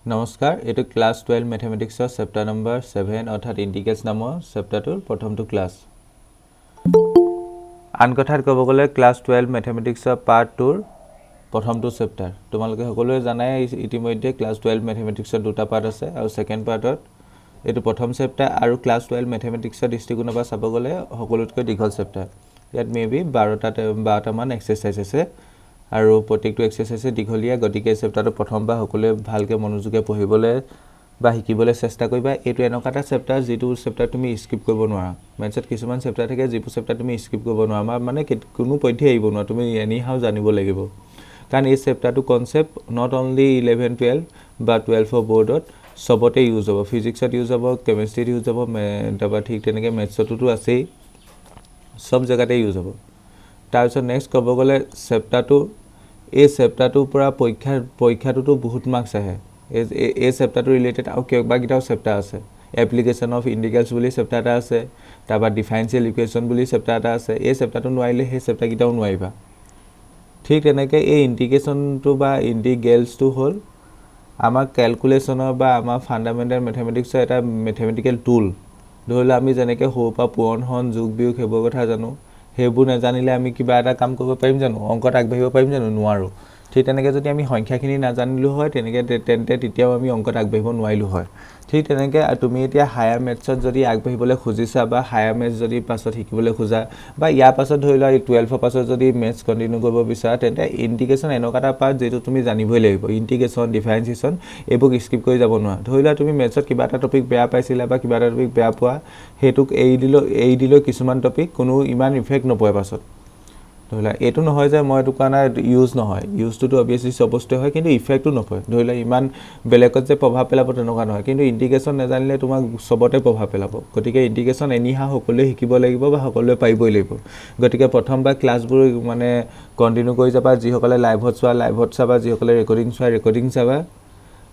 নমস্কাৰ এটো class 12 ম্যাথমেটিক্সৰ chapter number 7 অৰ্থাৎ ইন্টিগ্ৰেলছ নামৰ চেপ্টাৰটোৰ প্ৰথমটো ক্লাস আন কথাত ক'ব গ'লে ক্লাস 12 ম্যাথমেটিক্সৰ পাৰ্ট 2ৰ প্ৰথমটো চেপ্টাৰ তোমালোকে সকলোৱে জানাই ইতিমধ্যে ক্লাস 12 ম্যাথমেটিক্সৰ দুটা পাৰ্ট আছে আৰু সেকেন্ড পাৰ্টত এটো প্ৰথম চেপ্টাৰ আৰু ক্লাস 12 ম্যাথমেটিক্সৰ দৃষ্টিকোণৰ পৰা চাব গ'লে সকলোতকৈ দীঘল চেপ্টাৰ ইয়াত মেবি 12টা মান এক্সাৰসাইজ আছে আৰু প্ৰত্যেকটো এক্সাৰসাইজে দীঘলীয়া গতিকে চেপ্টাৰটো প্ৰথমবাৰ সকলোৱে ভালকৈ মনোযোগে পঢ়িবলৈ বা শিকিবলৈ চেষ্টা কৰিবা এটো এনেকুৱা এটা চেপ্টাৰ যেটো চেপ্টাৰ তুমি স্কিপ কৰিব নোৱাৰা মেথছত কিছুমান চেপ্টাৰ থাকে যেটো চেপ্টাৰ তুমি স্কিপ কৰিব নোৱাৰা মানে কোনো পদ্ধতি আহিব নোৱাৰা তুমি এনি হাউ জানিব লাগিব কাৰণ এই চেপ্টাৰটো কনসেপ্ট নট অনলি 11 12 বা 12 বৰ্ডত সবতে ইউজ হ'ব ফিজিক্সত ইউজ হ'ব কেমিষ্ট্ৰিত ইউজ হ'ব তাবা ঠিক তেনেকৈ মেথছতো আছে সব জায়গাতে ইউজ হ'ব তাৰপিছত নেক্সট ক'ব গ'লে চেপ্টাৰটো এই চেপ্টাৰটোৰ পৰা পৰীক্ষাটোতো বহুত মাৰ্কছ আহে এই চেপ্টাৰটো ৰিলেটেড আৰু কেইবাটাও চেপ্টাৰ আছে এপ্লিকেশন অফ ইন্টিগ্ৰেলছ বুলি চেপ্টাৰ এটা আছে তাৰপা ডিফাৰেন্সিয়েল ইকুৱেশ্যন বুলি চেপ্টাৰ এটা আছে এই চেপ্টাৰটো নোৱাৰিলে সেই চেপ্টাৰ কিটাও নোৱাৰিবা ঠিক তেনেকৈ এই ইন্টিগ্ৰেশ্যনটো বা ইন্টিগ্ৰেলছটো হ'ল আমাৰ ক্যালকুলেশনৰ বা আমাৰ ফান্ডামেন্টাল ম্যাথমেটিক্সৰ এটা ম্যাথমেটিক্যাল টুল ধৰিলে আমি যেনেকৈ হোপা পূৰণহৰণ যোগ বিয়োগ হেবৰ কথা জানো হেবু নাজানিলে আমি কিবা এটা কাম কৰিব পাৰিম জানো অংকত আগবাঢ়িব পাৰিম জানো নোৱাৰো ঠিক তেনেকৈ যদি আমি সংখ্যাখিনি নাজানিলো হয় তেনেকৈ তেতিয়াও আমি অংকত আগবাঢ়িব নোৱাৰিলো হয় ঠিক তেনেকৈ তুমি এতিয়া হায়াৰ মেথছত যদি আগবাঢ়িবলৈ খুজিছা বা হায়াৰ মেথছ যদি পাছত শিকিবলৈ খোজা বা ইয়াৰ পাছত ধৰিলা 12 পাছত যদি মেথছ কন্টিনিউ কৰিব বিচাৰা তেন্তে ইন্টিগ্ৰেশ্যন এনেকুৱা এটা পাৰ্ট যেটো তুমি জানিবই লাগিব ইন্টিগ্ৰেশ্যন ডিফাৰেন্সিয়েশ্যন এইবোৰ স্কিপ কৰি যাব নোৱাৰা ধৰিলা তুমি মেথছত কিবা এটা টপিক বেয়া পাইছিলা বা কিবা এটা টপিক বেয়া পোৱা হেতুক এই দিলো কিছুমান টপিক কোনো ইমান ইফেক্ট নপৰে পাছত ধৰিলা এটো নহয় যে মই এটো কানা ইউজ নহয় ইউজটো অবিয়াসলি সবস্তে হয় কিন্তু ইফেক্টটো নপৰে ধৰিলা ইমান বেলেগত যে প্ৰভাৱ পেলাব তেনেকুৱা নহয় কিন্তু ইন্টিগ্ৰেশ্যন নাজানিলে তোমাক সবতে প্ৰভাৱ পেলাব গতিকে ইন্টিগ্ৰেশ্যন এনিহা সকলোৱে শিকিব লাগিব বা সকলোৱে পাৰিবই লাগিব গতিকে প্ৰথমবাৰ ক্লাছবোৰ মানে কন্টিনিউ কৰি যাবা যিসকলে লাইভত চাবা যিসকলে ৰেকৰ্ডিং চাবা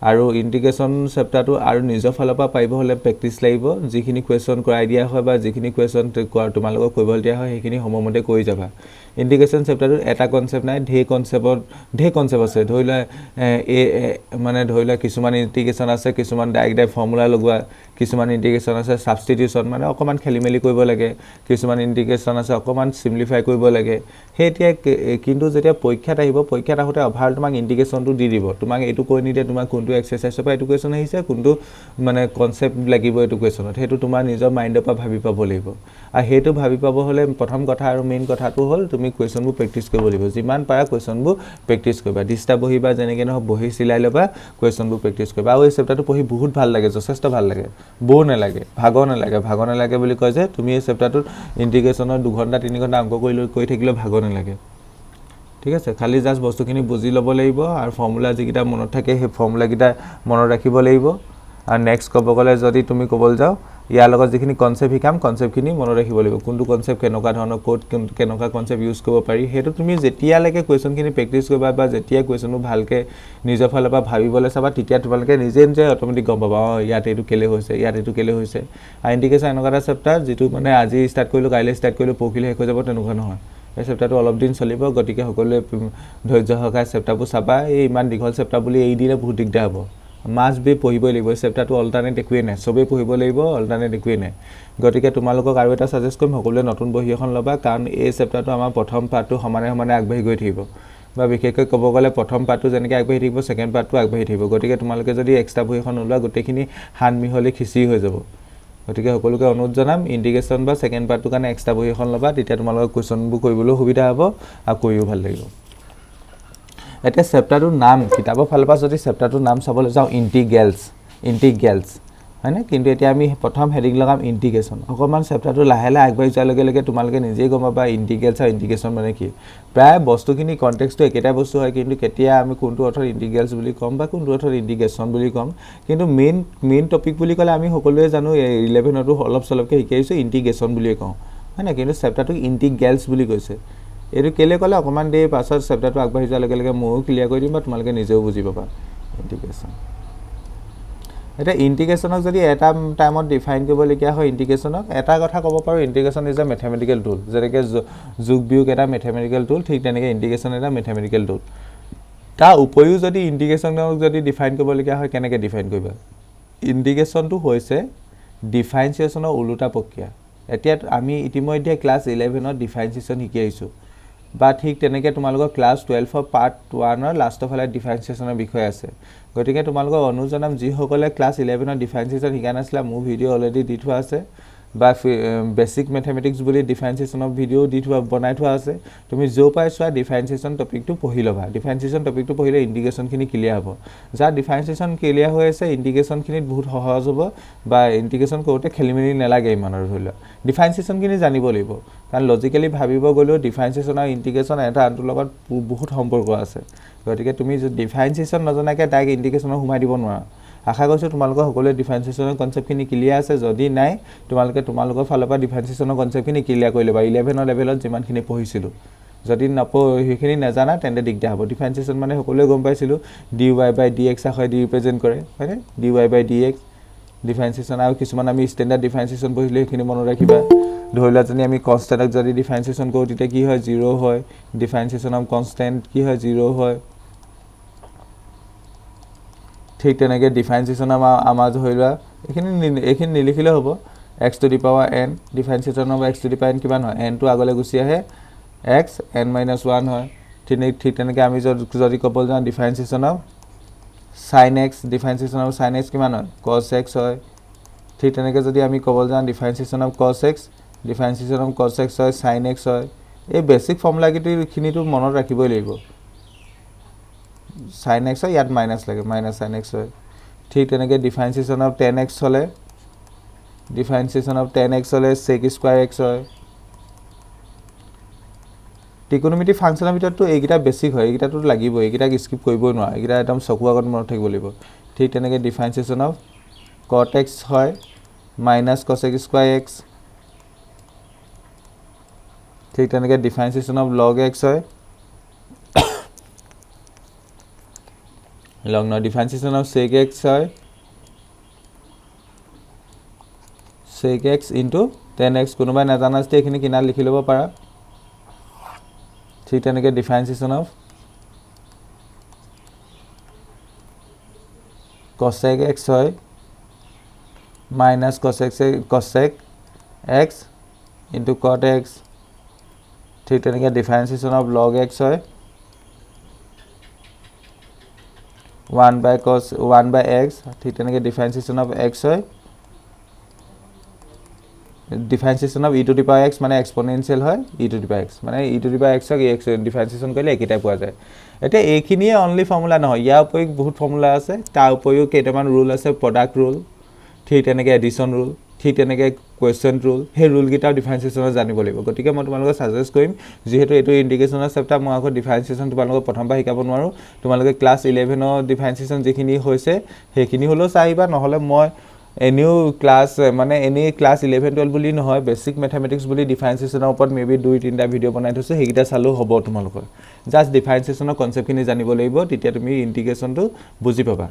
আৰু ইন্টিগ্ৰেশ্যন চেপ্টাৰটো আৰু নিজৰ ফালৰ পৰা পাৰিব হলে প্ৰেক্টিস লাগিব যিখিনি কোৱেশ্চন কৰাই দিয়া হয় বা যিখিনি কোৱেশ্চন তোমালোকক কৰিবলৈ দিয়া হয় সেইখিনি সময়মতে কৰি যাবা ইন্টিগ্ৰেশ্যন চেপ্টাৰটো এটা কনসেপ্ট নাই ঢেৰ কনসেপ্ট আছে ধৰিলা মানে ধৰিলা কিছুমান ইন্টিগ্ৰেশ্যন আছে কিছুমান ডাইৰেক্ট ফৰ্মুলা লগোৱা কিছুমান ইন্টিগ্ৰেশ্যন আছে সাবস্টিটিউশন মানে অকমান খেলিমেলি কৰিব লাগে কিছুমান ইন্টিগ্ৰেশ্যন আছে অকমান সিম্পলিফাই কৰিব লাগে হেতিয়া কিন্তু যেতিয়া পৰীক্ষাত আহিব পৰীক্ষাত আহোতে অভাৰ তোমাক ইন্টিগ্ৰেশ্যনটো দি দিব তোমাক এটো কৈ নিদিয়ে তোমাক কোনটো এক্সাৰসাইজৰ পৰা এটো কোৱেশ্চন আহিছে কোনটো মানে কনসেপ্ট লাগিব এটো কোৱেশ্চনত হেতু তোমাৰ নিজৰ মাইন্ডৰ পৰা ভাবি পাব লাগিব আৰু হেতু ভাবি পাব হলে প্ৰথম কথা আৰু মেইন কথাটো হ'ল তুমি কোৱেশ্চনবোৰ প্ৰেক্টিস কৰিব লাগিব যিমান পাৰা কোৱেশ্চনবোৰ প্ৰেক্টিস কৰিবা দিস্তা বহিবা যেনেকৈ নহ বহি চিলাই লবা কোৱেশ্চনবোৰ প্ৰেক্টিস কৰিবা আৰু এই চেপ্টাৰটো পঢ়ি বহুত ভাল লাগে যথেষ্ট ভাল লাগে বৰ নালাগে ভাগৰ নালাগে বুলি কয় যে তুমি এই চেপ্টাৰটোত ইন্টিগ্ৰেশ্যনৰ 2 ঘণ্টা 3 ঘণ্টা অংক কৰি থাকিলে ভাগৰ নালাগে ঠিক আছে খালি জাস্ট বস্তুখিনি বুজি ল'ব লাগিব আৰু ফৰ্মুলা যিকিটা মনত থাকে সেই ফৰ্মুলা কিটা মনত ৰাখিব লাগিব আৰু নেক্সট ক'ব গ'লে যদি তুমি ক'বল যাও ইয়াৰ লগত যিখিনি কনসেপ্ট শিকাম কনসেপ্টখিনি মনত ৰাখিব লাগিব কোনটো কনসেপ্ট কেনেকুৱা ধৰণৰ কোড কেনেকুৱা কনসেপ্ট ইউজ কৰিব পাৰি হেতু তুমি যেতিয়ালৈকে কোৱেশ্চনখিনি প্ৰেক্টিস কৰিবা বা যেতিয়া কোৱেশ্চনটো ভালকে নিজৰ ফালৰ পৰা ভাবিবলৈ চাবা তেতিয়া তোমালোকে নিজে অটোমেটিক গম পাবা ইয়াত এটো কেলে হৈছে আৰু ইন্টিগ্ৰেশ্যন এনেকুৱা এটা চেপ্টাৰ যেটো মানে আজি ষ্টাৰ্ট কৰিলো কাইলৈ ষ্টাৰ্ট কৰিলো পৰখিলে শেষ হৈ যাব তেনেকুৱা নহয় এই চেপ্টাৰটো অলপ দিন চলিব গতিকে সকলোৱে ধৈৰ্য সহকাৰে চেপ্টাৰবোৰ চাবা এই ইমান দীঘল চেপ্টাৰ বুলি এই দিনে বহুত দিগদাৰ হ'ব মাস্ট বি পঢ়িবই লাগিব চেপ্টাৰটো অল্টাৰনেট একোৱে নাই সবে পঢ়িব লাগিব অল্টাৰনেট একোৱে নাই গতিকে তোমালোকক আৰু এটা সাজেষ্ট কৰিম সকলোৱে নতুন বহি এখন লবা কাৰণ এই চেপ্টাৰটো আমাৰ প্ৰথম পাৰ্টটো সমানে আগবাঢ়ি গৈ থাকিব বা বিশেষকৈ ক'ব গ'লে প্ৰথম পাৰ্টটো যেনেকৈ আগবাঢ়ি থাকিব সেকেন্ড পাৰ্টটো আগবাঢ়ি থাকিব গতিকে তোমালোকে যদি এক্সট্ৰা বহি এখন ওলোৱা গোটেইখিনি হান মিহলি খিচি হৈ যাব গতিকে সকলোকে অনুৰোধ জনাম ইন্টিগ্ৰেশ্যন বা সেকেন্ড পাৰ্টটো কাৰণে এক্সট্ৰা বহি এখন লবা তেতিয়া তোমালোকৰ কোৱেশ্চনবোৰ কৰিবলৈ সুবিধা হ'ব আৰু কৰিও ভাল লাগিব এটা চেপ্টাৰটোৰ নাম কিতাপৰ ফালৰ পৰা যদি চেপ্টাৰটোৰ নাম চাবলৈ যাও ইন্টিগ্ৰেলছ হয়নে কিন্তু এতিয়া আমি প্ৰথম হেডিং লগাম ইন্টিগ্ৰেশ্যন অকমান চেপ্টাৰটো লাহে আগবাঢ়ি যোৱাৰ লগে তোমালোকে নিজেই গম পাবা ইন্টিগ্ৰেলছ আৰু ইন্টিগ্ৰেশ্যন মানে কি প্ৰায় বস্তুখিনি কনটেক্সটো একেটা বস্তু হয় কিন্তু কেতিয়া আমি কোনটো অৰ্থত ইন্টিগ্ৰেলছ বুলি কম বা কোনটো অৰ্থত ইন্টিগ্ৰেশ্যন বুলি কম কিন্তু মেইন টপিক বুলি ক'লে আমি সকলোৱে জানো 11 তো অলপ চলপকে শিকাইছো ইন্টিগ্ৰেশ্যন বুলি কওঁ হয়নে কিন্তু চেপ্টাৰটো ইন্টিগ্ৰেলছ বুলি কৈছে এটো কেলে ক'লে অকমান দেৰি পাছত চেপ্টাৰটো আগবাঢ়ি যোৱাৰ লগে ময়ো ক্লিয়াৰ কৰি দিম বা তোমালোকে নিজেও বুজি পাবা ইন্টিগ্ৰেশ্যন এটা ইন্টিগ্ৰেশ্যনক যদি এটা টাইমত ডিফাইন কৰিবলগীয়া হয় ইন্টিগ্ৰেশ্যনক এটা কথা ক'ব পাৰো ইন্টিগ্ৰেশ্যন ইজ আ ম্যাথমেটিক্যাল টুল যেনেকৈ যোগ বিয়োগ এটা ম্যাথমেটিক্যাল টুল ঠিক তেনেকৈ ইন্টিগ্ৰেশ্যন এটা ম্যাথমেটিক্যাল টুল তাৰ উপৰিও যদি ইন্টিগ্ৰেশ্যনক যদি ডিফাইন কৰিবলগীয়া হয় কেনেকৈ ডিফাইন কৰিবা ইন্টিগ্ৰেশ্যনটো হৈছে ডিফাৰেন্সিয়েশ্যনৰ ওলোটা প্ৰক্ৰিয়া এতিয়া আমি ইতিমধ্যে ক্লাছ 11ত ডিফাৰেন্সিয়েশ্যন শিকি আহিছোঁ বা ঠিক তেনেকৈ তোমালোকৰ ক্লাছ 12 পাৰ্ট 1ৰ লাষ্টৰ ফালে ডিফাৰেন্সিয়েশ্যনৰ বিষয় আছে গতিকে তোমালোকৰ অনুজনাম যিসকলে ক্লাছ 11ত ডিফাৰেন্সিয়েশ্যন শিকা নাছিলে মোৰ ভিডিঅ' অলৰেডি দি থোৱা আছে বা বেসিক ম্যাথমেটিক্স বুলি ডিফাৰেন্সিয়েশ্যনৰ ভিডিও দি থোৱা বনাই থোৱা আছে তুমি যো পাই চোৱা ডিফাৰেন্সিয়েশ্যন টপিকটো পঢ়ি লবা ডিফাৰেন্সিয়েশ্যন টপিকটো পঢ়িলে ইন্টিগ্ৰেশ্যনখিনি ক্লিয়াৰ হ'ব যা ডিফাৰেন্সিয়েশ্যন ক্লিয়াৰ হৈ আছে ইন্টিগ্ৰেশ্যনখিনিত বহুত সহজ হ'ব বা ইন্টিগ্ৰেশ্যন কৰোঁতে খেলিমেলি নালাগে ইমানৰ ধৰি লোৱা ডিফাৰেন্সিয়েশ্যনখিনি জানিব লাগিব কাৰণ লজিক্যালি ভাবিব গ'লেও ডিফাৰেন্সিয়েশ্যন আৰু ইন্টিগ্ৰেশ্যন এটা আনটোৰ লগত বহুত সম্পৰ্ক আছে গতিকে তুমি যদি ডিফাৰেন্সিয়েশ্যন নজনাকৈ ডাইৰেক্ট ইন্টিগ্ৰেশ্যনত সোমাই দিব নোৱাৰা আশা কৰিছোঁ তোমালোকৰ সকলোৱে ডিফাৰেন্সিয়েশ্যনৰ কনসেপ্টখিনি ক্লিয়াৰ আছে যদি নাই তোমালোকৰ ফালৰ পৰা ডিফাৰেন্সিয়েশ্যনৰ কনসেপ্টখিনি ক্লিয়াৰ কৰি ল'বা 11 লেভেলত যিমানখিনি পঢ়িছিলোঁ যদি সেইখিনি নাজানা তেন্তে দিগদাৰ হ'ব ডিফাৰেন্সিয়েশ্যন মানে সকলোৱে গম পাইছিলোঁ dy বাই dx হয় দি ৰিপ্ৰেজেন্ট কৰে হয়নে dy বাই dx ডিফাৰেন্সিয়েশ্যন আৰু কিছুমান আমি ষ্টেণ্ডাৰ্ড ডিফাৰেন্সিয়েশ্যন পঢ়িলে সেইখিনি মনত ৰাখিবা ধৰি লোৱা যদি আমি কনষ্টেণ্টক যদি ডিফাৰেন্সিয়েশ্যন কৰোঁ তেতিয়া কি হয় 0 হয় ডিফাৰেন্সিয়েশ্যন অফ কনষ্টেণ্ট কি হয় 0 হয় ঠিক তেনেকৈ ডিফাৰেন্সিয়েশ্যন আমাৰ ধৰি লোৱা এইখিনি নিলিখিলে হ'ব x to the power n differentiation of x to the power n কিমান হয় n টো আগলৈ গুচি আহে x n - 1 হয় ঠিক তেনেকৈ আমি যদি ক'ব যাওঁ differentiation of sin x differentiation of sin x কিমান হয় cos x হয় ঠিক তেনেকৈ যদি আমি ক'ব যাওঁ differentiation of cos x differentiation of cos x হয় sin x হয় এই বেসিক ফৰ্মুলাখিনিটো মনত ৰাখিবই লাগিব sin x হয় ইয়াত মাইনাস লাগে মাইনাস sin x হয় ঠিক তেনেকৈ ডিফাৰেন্সিয়েশ্যন অফ tan x হলে ডিফাৰেন্সিয়েশ্যন অফ tan x হলে sec square x হয় ত্ৰিকোণমিতি ফাংচনৰ ভিতৰতো এইকেইটা বেসিক হয় এইকেইটাটো লাগিব এইকেইটাক স্কিপ কৰিবই নোৱাৰা এইকেইটা একদম চকু আগত মনত থাকিব লাগিব ঠিক তেনেকৈ ডিফাৰেন্সিয়েশ্যন অফ cot x হয় মাইনাস cosec square x ঠিক তেনেকৈ ডিফাৰেন্সিয়েশ্যন অফ log x হয় log no differentiation of sec x হয় sec x into tan x কোনোবাই নাজানা যদি এইখিনি কিনাৰত লিখি ল'ব পাৰা ঠিক তেনেকৈ ডিফাৰেন্সিয়েশ্যন অফ cosec x হয় minus cosec x into cot x ঠিক তেনেকৈ ডিফাৰেন্সিয়েশ্যন অফ log x হয় 1 by x ঠিক তেনেকৈ ডিফাৰেন্সিয়েশ্যন অফ x হয় differentiation of e to the power x মানে এক্সপোনেনশিয়াল হয় e to the power x মানে e to the power x ক x ডিফাৰেন্সিয়েশ্যন কৰিলে একেটাই পোৱা যায় এতিয়া এইখিনিয়ে অনলি ফৰ্মুলা নহয় ইয়াৰ উপৰিও বহুত ফৰ্মুলা আছে তাৰ উপৰিও কেইটামান ৰুল আছে প্ৰডাক্ট ৰুল ঠিক তেনেকৈ এডিশ্যন ৰুল ঠিক তেনেকৈ কুৱেশ্যন ৰুল সেই ৰুলকেইটাও ডিফাৰেন্সিয়েশ্যনত জানিব লাগিব গতিকে মই তোমালোকক সাজেষ্ট কৰিম যিহেতু এইটো ইন্টিগ্ৰেশ্যনৰ চেপ্টাৰ মই আকৌ ডিফাৰেন্সিয়েশ্যন তোমালোকক প্ৰথমবাৰ শিকাব নোৱাৰোঁ তোমালোকে ক্লাছ 11ৰ ডিফাৰেন্সিয়েশ্যন যিখিনি হৈছে সেইখিনি হ'লেও চাইবা নহ'লে মই এনেও ক্লাছ 11 12 বুলি নহয় বেসিক ম্যাথমেটিক্স বুলি ডিফাৰেন্সিয়েশ্যনৰ ওপৰত মেবি 2-3টা ভিডিঅ' বনাই থৈছোঁ সেইকেইটা চালেও হ'ব তোমালোকৰ জাস্ট ডিফাৰেন্সিয়েশ্যনৰ কনসেপ্টখিনি জানিব লাগিব তেতিয়া তুমি ইন্টিগ্ৰেশ্যনটো বুজি পাবা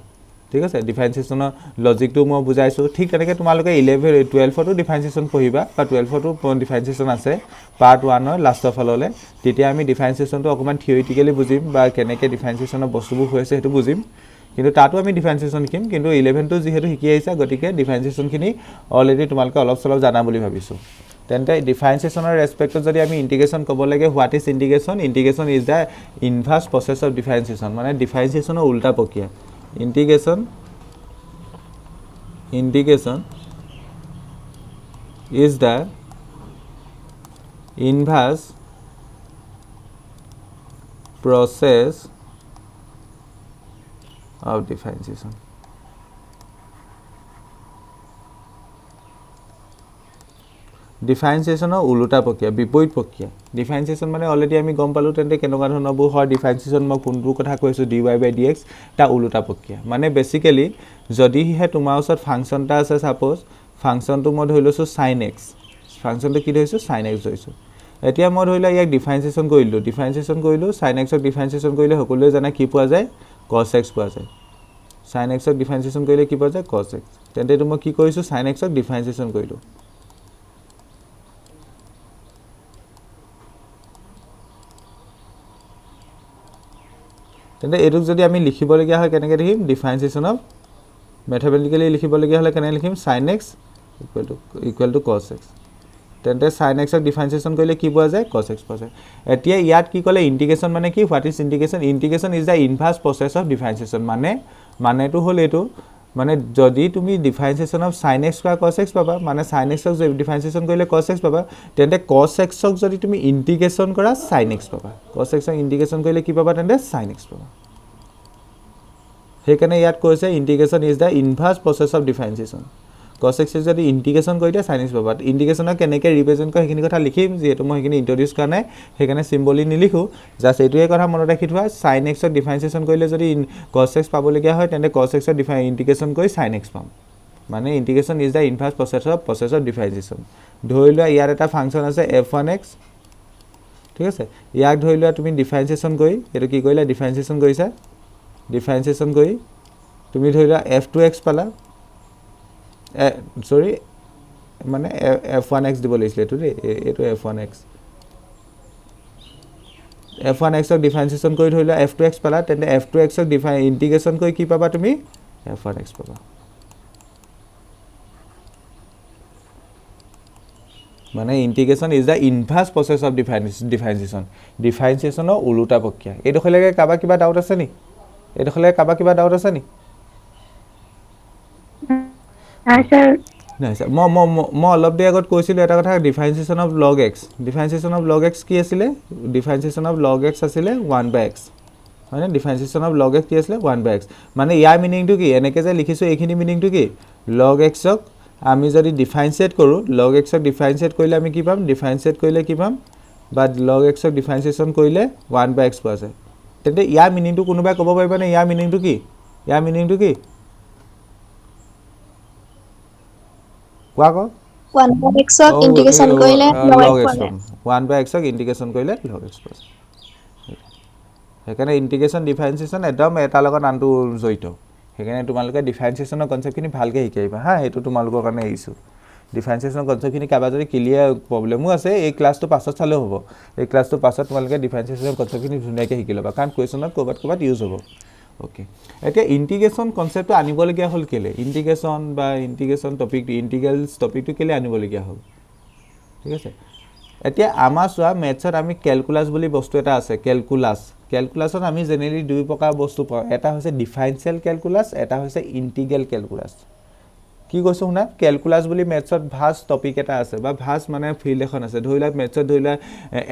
ঠিক আছে ডিফাৰেন্সিয়েশ্যনৰ লজিকটো মই বুজাইছোঁ ঠিক তেনেকৈ তোমালোকে 12তো ডিফাৰেন্সিয়েশ্যন পঢ়িবা বা 12তো ডিফাৰেন্সিয়েশ্যন আছে পাৰ্ট 1ৰ লাষ্টৰ ফাললৈ তেতিয়া আমি ডিফাৰেন্সিয়েশ্যনটো অকণমান থিয়ৰিটিকেলি বুজিম বা কেনেকৈ ডিফাৰেন্সিয়েশ্যনৰ বস্তুবোৰ হৈছে সেইটো বুজিম কিন্তু তাতো আমি ডিফাৰেন্সিয়েশ্যন শিকিম কিন্তু 11তো যিহেতু শিকি আহিছা গতিকে ডিফাৰেন্সিয়েশ্যনখিনি অলৰেডি তোমালোকে অলপ চলপ জানা বুলি ভাবিছোঁ তেন্তে ডিফাৰেন্সিয়েশ্যনৰ ৰেসপেক্টত যদি আমি ইন্টিগ্ৰেশ্যন ক'ব লাগে what is integration integration is the inverse process of differentiation মানে ডিফাৰেন্সিয়েশ্যনৰ উল্টা প্ৰক্ৰিয়া integration is the inverse process of differentiation ডিফাৰেন্সিয়েশ্যনৰ উল্টা প্ৰক্ৰিয়া বিপৰীত প্ৰক্ৰিয়া ডিফাৰেন্সিয়েশ্যন মানে অলৰেডি আমি গম পালোঁ তেন্তে কেনেকুৱা ধৰণৰবোৰ হয় ডিফাৰেন্সিয়েশ্যন মই কোনটো কথা কৈছোঁ dy by dx তাৰ উল্টা প্ৰক্ৰিয়া মানে বেসিক্যালি যদিহে তোমাৰ ওচৰত ফাংচন এটা আছে সাপোজ ফাংচনটো মই ধৰি লৈছোঁ sin x ফাংচনটো কি ধৰিছোঁ sin x ধৰিছোঁ এতিয়া মই ধৰিলা ইয়াক ডিফাৰেন্সিয়েশ্যন কৰিলোঁ sin x ক ডিফাৰেন্সিয়েশ্যন কৰিলে সকলোৱে জানে কি পোৱা যায় cos x পোৱা যায় sin x ক ডিফাৰেন্সিয়েশ্যন কৰিলে কি পোৱা যায় cos x তেন্তে এইটো মই কি কৰিছোঁ sin x ক ডিফাৰেন্সিয়েশ্যন কৰিলোঁ তেন্তে এটুক যদি আমি লিখিবলগীয়া হয় কেনেকৈ লিখিম ডিফাৰেঞ্চিয়েশ্যন অফ মেথমেটিকেলি লিখিবলগীয়া হ'লে কেনেকৈ লিখিম sin x equal to cos x তেন্তে sin x ক ডিফাৰেঞ্চিয়েশ্যন কৰিলে কি পোৱা যায় cos x পোৱা যায় এতিয়া ইয়াত কি ক'লে ইন্টিগ্ৰেশ্যন মানে কি what is integration integration is the inverse process of differentiation মানেটো হ'ল এইটো মানে যদি তুমি ডিফাৰেঞ্চিয়েশ্যন অফ sin x বা cos x পাবা মানে sin x ক ডিফাৰেঞ্চিয়েশ্যন কৰিলে cos x পাবা তেন্তে cos x ক যদি তুমি ইন্টিগ্ৰেশ্যন কৰা sin x পাবা cos x ক ইন্টিগ্ৰেশ্যন কৰিলে কি পাবা তেন্তে sin x পাবা সেইকাৰণে ইয়াত কৈছে integration is the inverse process of differentiation cos x যদি ইন্টিগ্ৰেশ্যন কৰি দিয়া sin x পাবা ইন্টিগ্ৰেশ্যনক কেনেকৈ ৰিপ্ৰেজেন্ট কৰে সেইখিনি কথা লিখিম যেহেতু মই সেইখিনি ইন্ট্ৰডিউচ কৰা নাই সেইকাৰণে সিম্বলি নিলিখো জাস্ট এইটোৱে কথা মনত ৰাখি থোৱা sin x ক ডিফাৰেঞ্চিয়েশ্যন কৰিলে যদি cos x পাবলগীয়া হয় তেন্তে cos x ক ইন্টিগ্ৰেশ্যন কৰি sin x পাম মানে ইন্টিগ্ৰেশ্যন is the inverse process of ডিফাৰেঞ্চিয়েশ্যন ধৰি লোৱা ইয়াত এটা ফাংচন আছে f1x ঠিক আছে ইয়াক ধৰি লোৱা তুমি ডিফাৰেঞ্চিয়েশ্যন কৰি এটো কি কৰিলা ডিফাৰেঞ্চিয়েশ্যন কৰিছা ডিফাৰেঞ্চিয়েশ্যন কৰি তুমি ধৰি লোৱা f2x পালা সৰি মানে f1x দিব লাগিছিল এটো f1x ক ডিফাৰেঞ্চিয়েশ্যন কৰি ধৰি লোৱা f2x পালা তেন্তে f2x ক ইন্টিগ্ৰেশ্যন কৰি কি পাবা তুমি f1x পাবা মানে ইন্টিগ্ৰেশ্যন is the inverse process of ডিফাৰেঞ্চিয়েশ্যনৰ উলটা প্ৰক্ৰিয়া এইটো হ'লেগে কাবা কিবা ডাউট আছে নি নাই স্যাৰ মই অলপ দেৰি আগত কৈছিলোঁ এটা কথা ডিফাৰেঞ্চিয়েশ্যন অফ log x কি আছিলে ডিফাৰেঞ্চিয়েশ্যন অফ log x আছিলে 1/x হয়নে ডিফাৰেঞ্চিয়েশ্যন অফ log x কি আছিলে 1/x মানে ইয়াৰ মিনিংটো কি এনেকৈ যে লিখিছোঁ এইখিনি মিনিংটো কি log x ক আমি যদি ডিফাৰেঞ্চিয়েট কৰোঁ log x ক ডিফাৰেঞ্চিয়েট কৰিলে আমি কি পাম ডিফাৰেঞ্চিয়েট কৰিলে কি পাম বা log x ক ডিফাৰেঞ্চিয়েশ্যন কৰিলে 1/x পোৱা যায় তেন্তে ইয়াৰ মিনিংটো কোনোবাই ক'ব পাৰিবনে ইয়াৰ মিনিংটো কি কোৱা 1/x ক ইন্টিগ্ৰেশ্যন কৰিলে log x 1/x ক ইন্টিগ্ৰেশ্যন কৰিলে log x পাস সেইকাৰণে ইন্টিগ্ৰেশ্যন ডিফাৰেঞ্চিয়েশ্যন একদম এটা লগত আনটো জড়িত সেইকাৰণে তোমালোকে ডিফাৰেঞ্চিয়েশ্যনৰ কনসেপ্টখিনি ভালকৈ শিকাইবা হা সেইটো তোমালোকৰ কাৰণে এৰিছো ডিফাৰেঞ্চিয়েশ্যনৰ কনসেপ্টখিনি কাবা যদি ক্লিয়াৰ প্ৰবলেমো আছে এই ক্লাছটো পাছত চালেও হ'ব এই ক্লাছটো পাছত তোমালোকে ডিফাৰেঞ্চিয়েশ্যনৰ কনসেপ্টখিনি ধুনীয়াকৈ শিকি ল'বা কাৰণ কুৱেশ্যনত ক'বাত ইউজ হ'ব ওকে এতিয়া ইন্টিগ্ৰেশ্যন কনসেপ্টটো আনিবলগীয়া হ'ল কেলে ইন্টিগ্ৰেশ্যন বা ইন্টিগ্ৰেশ্যন টপিকটো ইন্টিগ্ৰেলছ টপিকটো কেলে আনিবলগীয়া হ'ল ঠিক আছে এতিয়া আমাৰ চোৱা মেথছত আমি ক্যালকুলাস বুলি বস্তু এটা আছে ক্যালকুলাসত আমি জেনেৰেলি দুই প্ৰকাৰ বস্তু পাওঁ এটা হৈছে ডিফাৰেনশিয়েল ক্যালকুলাস এটা হৈছে ইন্টিগ্ৰেল ক্যালকুলাস কি কৈছো শুনা ক্যালকুলাস বুলি মেথছত ভাস টপিক এটা আছে বা ভাস মানে ফিল্ড এখন আছে ধৰিলা মেথছত ধৰিলা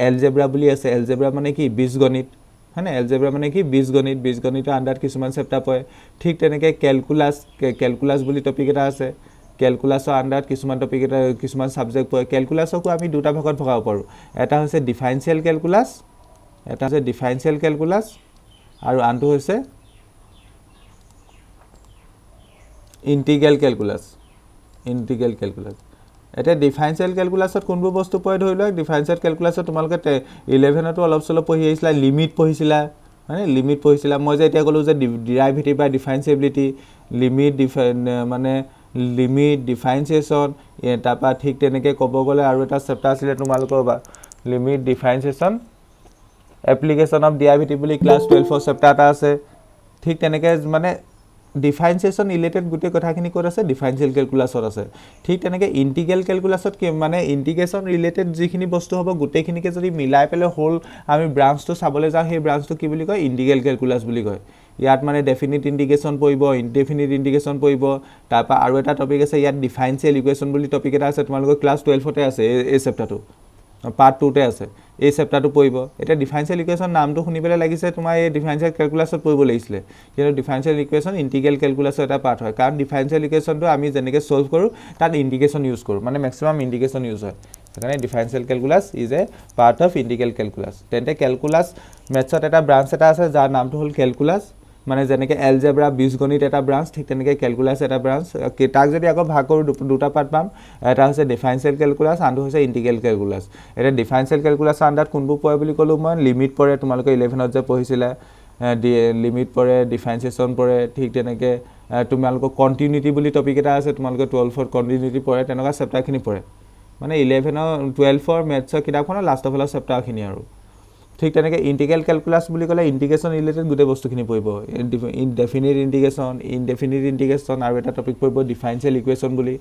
এলজেব্ৰা বুলি আছে এলজেব্ৰা মানে কি বীজগণিত হয়নে এলজেব্ৰা মানে কি বীজগণিতৰ আন্ডাৰত কিছুমান চেপ্টাৰ পৰে ঠিক তেনেকৈ ক্যালকুলাস বুলি টপিক এটা আছে ক্যালকুলাসৰ আন্ডাৰত কিছুমান টপিক এটা কিছুমান সাবজেক্ট পৰে ক্যালকুলাসকো আমি দুটা ভাগত ভগাব পাৰো এটা হৈছে ডিফাৰেনশিয়েল ক্যালকুলাস আৰু আনটো হৈছে ইন্টিগ্ৰেল ক্যালকুলাস এটা ডিফাৰেনশিয়েল ক্যালকুলাসত কোনবোৰ বস্তু পৰে ধৰি লওক ডিফাৰেনশিয়েল ক্যালকুলাসত তোমালোকে 11 তো অলপ পঢ়ি আহিছিলা লিমিট পঢ়িছিলা মই যে এতিয়া ক'লো যে ডেৰিভেটিভ বা ডিফাৰেনশিয়েবিলিটি লিমিট ডিফাৰেনশিয়েশ্যন তাৰপা ঠিক তেনেকৈ ক'ব গ'লে আৰু এটা চেপ্টাৰ আছিলে তোমালোকৰ বা লিমিট ডিফাৰেনশিয়েশ্যন এপ্লিকেশ্যন অফ ডেৰিভেটিভ বুলি ক্লাছ 12 চেপ্টাৰ এটা আছে ঠিক তেনেকৈ মানে ডিফাৰেনশিয়েশ্যন ৰিলেটেড গুটে কথাখিনি ক'ত আছে ডিফাৰেনশিয়েল ক্যালকুলাসত আছে ঠিক তেনেকৈ ইন্টিগ্ৰেল ক্যালকুলাসত কি মানে ইন্টিগ্ৰেশ্যন ৰিলেটেড যিখিনি বস্তু হ'ব গুটেখিনিকে যদি মিলাই পেলে হোল আমি ব্ৰাঞ্চটো চাবলৈ যাওঁ সেই ব্ৰাঞ্চটো কি বুলি কয় ইন্টিগ্ৰেল ক্যালকুলাস বুলি কয় ইয়াত মানে ডেফিনিট ইন্টিগ্ৰেশ্যন পৰিব ইনডেফিনিট ইন্টিগ্ৰেশ্যন পৰিব তাৰপা আৰু এটা টপিক আছে ইয়াত ডিফাৰেনশিয়েল ইকুৱেশ্যন বুলি টপিক এটা আছে তোমালোকৰ ক্লাছ 12 তে আছে এই চেপ্টাৰটো পাৰ্ট 2 তে আছে এই চেপ্টাৰটো পৰিব এটা ডিফাৰেনশিয়েল ইকুৱেশ্যন নামটো শুনিবলৈ লাগিছে তোমাৰ এই ডিফাৰেনশিয়েল ক্যালকুলাসত পৰিব লাগিছিল কিন্তু ডিফাৰেনশিয়েল ইকুৱেশ্যন ইন্টিগ্ৰেল ক্যালকুলাসৰ এটা পাৰ্ট হয় কাৰণ ডিফাৰেনশিয়েল ইকুৱেশ্যনটো আমি যেনেকৈ সলভ কৰোঁ তাত ইন্টিগ্ৰেশ্যন ইউজ কৰোঁ মানে ম্যাক্সিমাম ইন্টিগ্ৰেশ্যন ইউজ হয় সেইকাৰণে differential calculus is a part of integral calculus তেন্তে ক্যালকুলাস মেথছত এটা ব্ৰাঞ্চ এটা আছে যাৰ নামটো হ'ল ক্যালকুলাস মানে যেনেকৈ এলজেব্ৰা বীজগণিত এটা ব্ৰাঞ্চ ঠিক তেনেকৈ ক্যালকুলাস এটা ব্ৰাঞ্চ তাক যদি আকৌ ভাগ কৰোঁ দুটা পাৰ্ট পাম এটা হৈছে ডিফাৰেনশিয়েল ক্যালকুলাস আনটো হৈছে ইন্টিগ্ৰেল ক্যালকুলাস এটা ডিফাৰেনশিয়েল ক্যালকুলাস আন্ডাৰত কোনবোৰ পৰে বুলি ক'লো মই লিমিট পৰে তোমালোকে 11ত যে পঢ়িছিলা লিমিট পৰে ডিফাৰেনশিয়েশ্যন পৰে ঠিক তেনেকৈ তোমালোকৰ কন্টিনিউটি বুলি টপিক এটা আছে তোমালোকে 12ত কন্টিনিউটি পৰে তেনেকুৱা চেপ্টাৰখিনি পৰে মানে 12ৰ মেথছৰ কিতাপখনৰ লাষ্ট অফ চেপ্টাৰখিনি আৰু ঠিক তেনেকৈ ইণ্টিগ্ৰেল কেলকুলাছ বুলি ক'লে ইণ্টিগ্ৰেশ্যন ৰিলেটেড গোটেই বস্তুখিনি পৰিব ডেফিনিট ইণ্টিগ্ৰেশ্যন আৰু এটা টপিক পৰিব ডিফাৰেঞ্চিয়েল ইকুৱেশ্যন বুলি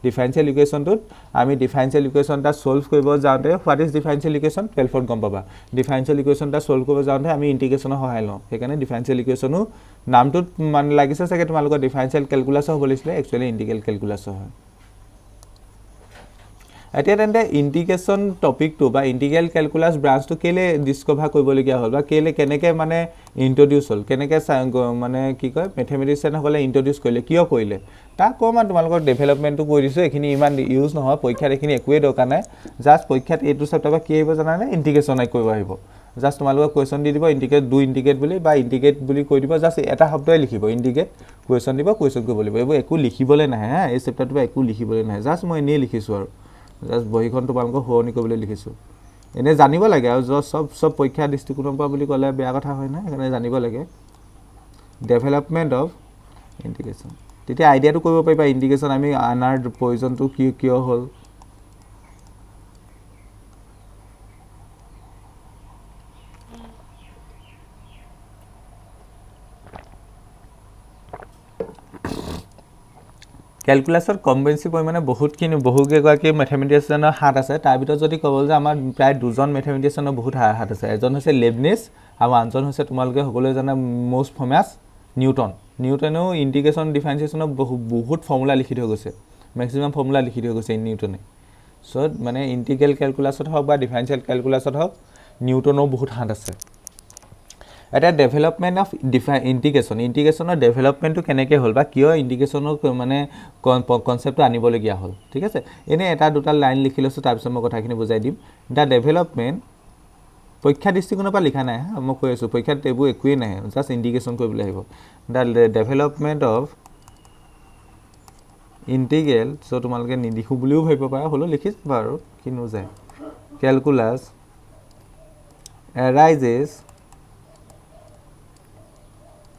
ডিফাৰেঞ্চিয়েল ইকুৱেশ্যনটোত আমি ডিফাৰেঞ্চিয়েল ইকুৱেশ্যন এটা ছল্ভ কৰিব যাওঁতে হোৱাট ইজ ডিফাৰেঞ্চিয়েল ইকুৱেশ্যন 12ত গম পাবা ডিফাৰেঞ্চিয়েল ইকুৱেশ্যন এটা ছল্ভ কৰিব যাওঁতে আমি ইণ্টিগ্ৰেশ্যনৰ সহায় লওঁ সেইকাৰণে ডিফাৰেঞ্চিয়েল ইকুৱেশ্যনো নামটোত মানে লাগিছে চাগে তোমালোকৰ ডিফাৰেঞ্চিয়েল কেলকুলাছ হ'ব লাগিছিলে একচুৱেলি ইণ্টিগ্ৰেল কেলকুলাছ হয় এতিয়া তেন্তে ইণ্টিগ্ৰেশ্যন টপিকটো বা ইণ্টিগ্ৰেল কেলকুলাছ ব্ৰাঞ্চটো কেলে ডিস্কভাৰ কৰিবলগীয়া হ'ল বা কেলে কেনেকৈ মানে ইণ্ট্ৰডিউচ হ'ল কেনেকৈ মানে কি কয় মেথমেটিচিয়ানসকলে ইণ্ট্ৰডিউচ কৰিলে কিয় কৰিলে তাক অকণমান তোমালোকৰ ডেভেলপমেণ্টটো কৰি দিছোঁ এইখিনি ইমান ইউজ নহয় পৰীক্ষাত এইখিনি একোৱেই দৰকাৰ নাই জাষ্ট পৰীক্ষাত এইটো চেপ্টাৰ পৰা কি আহিব জানানে ইণ্টিগ্ৰেশ্যন কৰিব আহিব জাষ্ট তোমালোকক কুৱেশ্যন দি দিব ইণ্টিগ্ৰেট ডু ইণ্টিগ্ৰেট বুলি বা ইণ্টিগ্ৰেট বুলি কৈ দিব জাষ্ট এটা শব্দই লিখিব ইণ্টিগ্ৰেট কুৱেশ্যন দিব কুৱেশ্যন কৰিব লাগিব এইবোৰ একো লিখিবলৈ নাহে হা এই চেপ্টাৰটোৰ পৰা একো লিখিবলৈ নাহে জাষ্ট মই এনেই লিখিছোঁ আৰু জাষ্ট বহীখন তোমালোকক শুৱনি কৰিবলৈ লিখিছোঁ এনেই জানিব লাগে আৰু চব পৰীক্ষা দৃষ্টিকোণৰ পৰা বুলি ক'লে বেয়া কথা হয় না সেইকাৰণে জানিব লাগে ডেভেলপমেণ্ট অফ ইণ্টিগ্ৰেশ্যন তেতিয়া আইডিয়াটো কৰিব পাৰিবা ইণ্টিগ্ৰেশ্যন আমি আনাৰ প্ৰয়োজনটো কিয় হ'ল কেলকুলাছত কম বেছি পৰিমাণে বহুকেইগৰাকী মেথমেটিচিয়ানৰ হাত আছে তাৰ ভিতৰত যদি ক'ব যে আমাৰ প্ৰায় দুজন মেথমেটিচিয়ানৰ বহুত হাত আছে এজন হৈছে লেবনিজ আৰু আনজন হৈছে তোমালোকে সকলোৱে জানা মষ্ট ফেমাছ নিউটনেও ইণ্টিগ্ৰেশ্যন ডিফাৰেঞ্চিয়েশ্যনৰ বহুত ফৰ্মুলা লিখি থৈ গৈছে মেক্সিমাম ফৰ্মুলা লিখি থৈ গৈছে নিউটনে চ' মানে ইণ্টিগ্ৰেল কেলকুলাছত হওক বা ডিফাৰেঞ্চিয়েল কেলকুলাছত হওক নিউটনৰ বহুত হাত আছে এটা ডেভেলপমেণ্ট অফ ইণ্টিগ্ৰেশ্যনৰ ডেভেলপমেণ্টটো কেনেকৈ হ'ল বা কিয় ইণ্টিগ্ৰেশ্যনৰ মানে কনচেপ্টটো আনিবলগীয়া হ'ল ঠিক আছে এনেই এটা দুটা লাইন লিখি লৈছোঁ তাৰপিছত মই কথাখিনি বুজাই দিম দ্য ডেভেলপমেণ্ট পৰীক্ষা দৃষ্টিকোণৰ পৰা লিখা নাই মই কৈ আছোঁ পৰীক্ষাত এইবোৰ একোৱেই নাহে জাষ্ট ইণ্টিগ্ৰেশ্যন কৰিবলৈ আহিব দ্য ডেভেলপমেণ্ট অফ ইণ্টিগ্ৰেল চ' তোমালোকে নিলিখোঁ বুলিও ভাবিব পাৰা হ'লেও লিখি যাবা আৰু কিনো যায় calculus এৰাইজেছ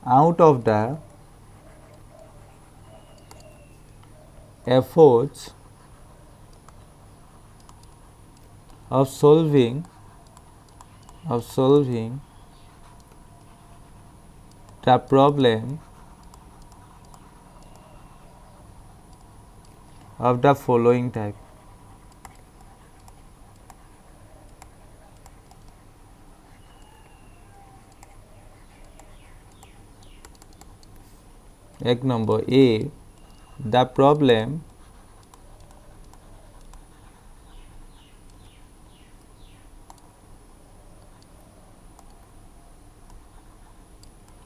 out of the efforts of solving the problem of the following type এক number A the problem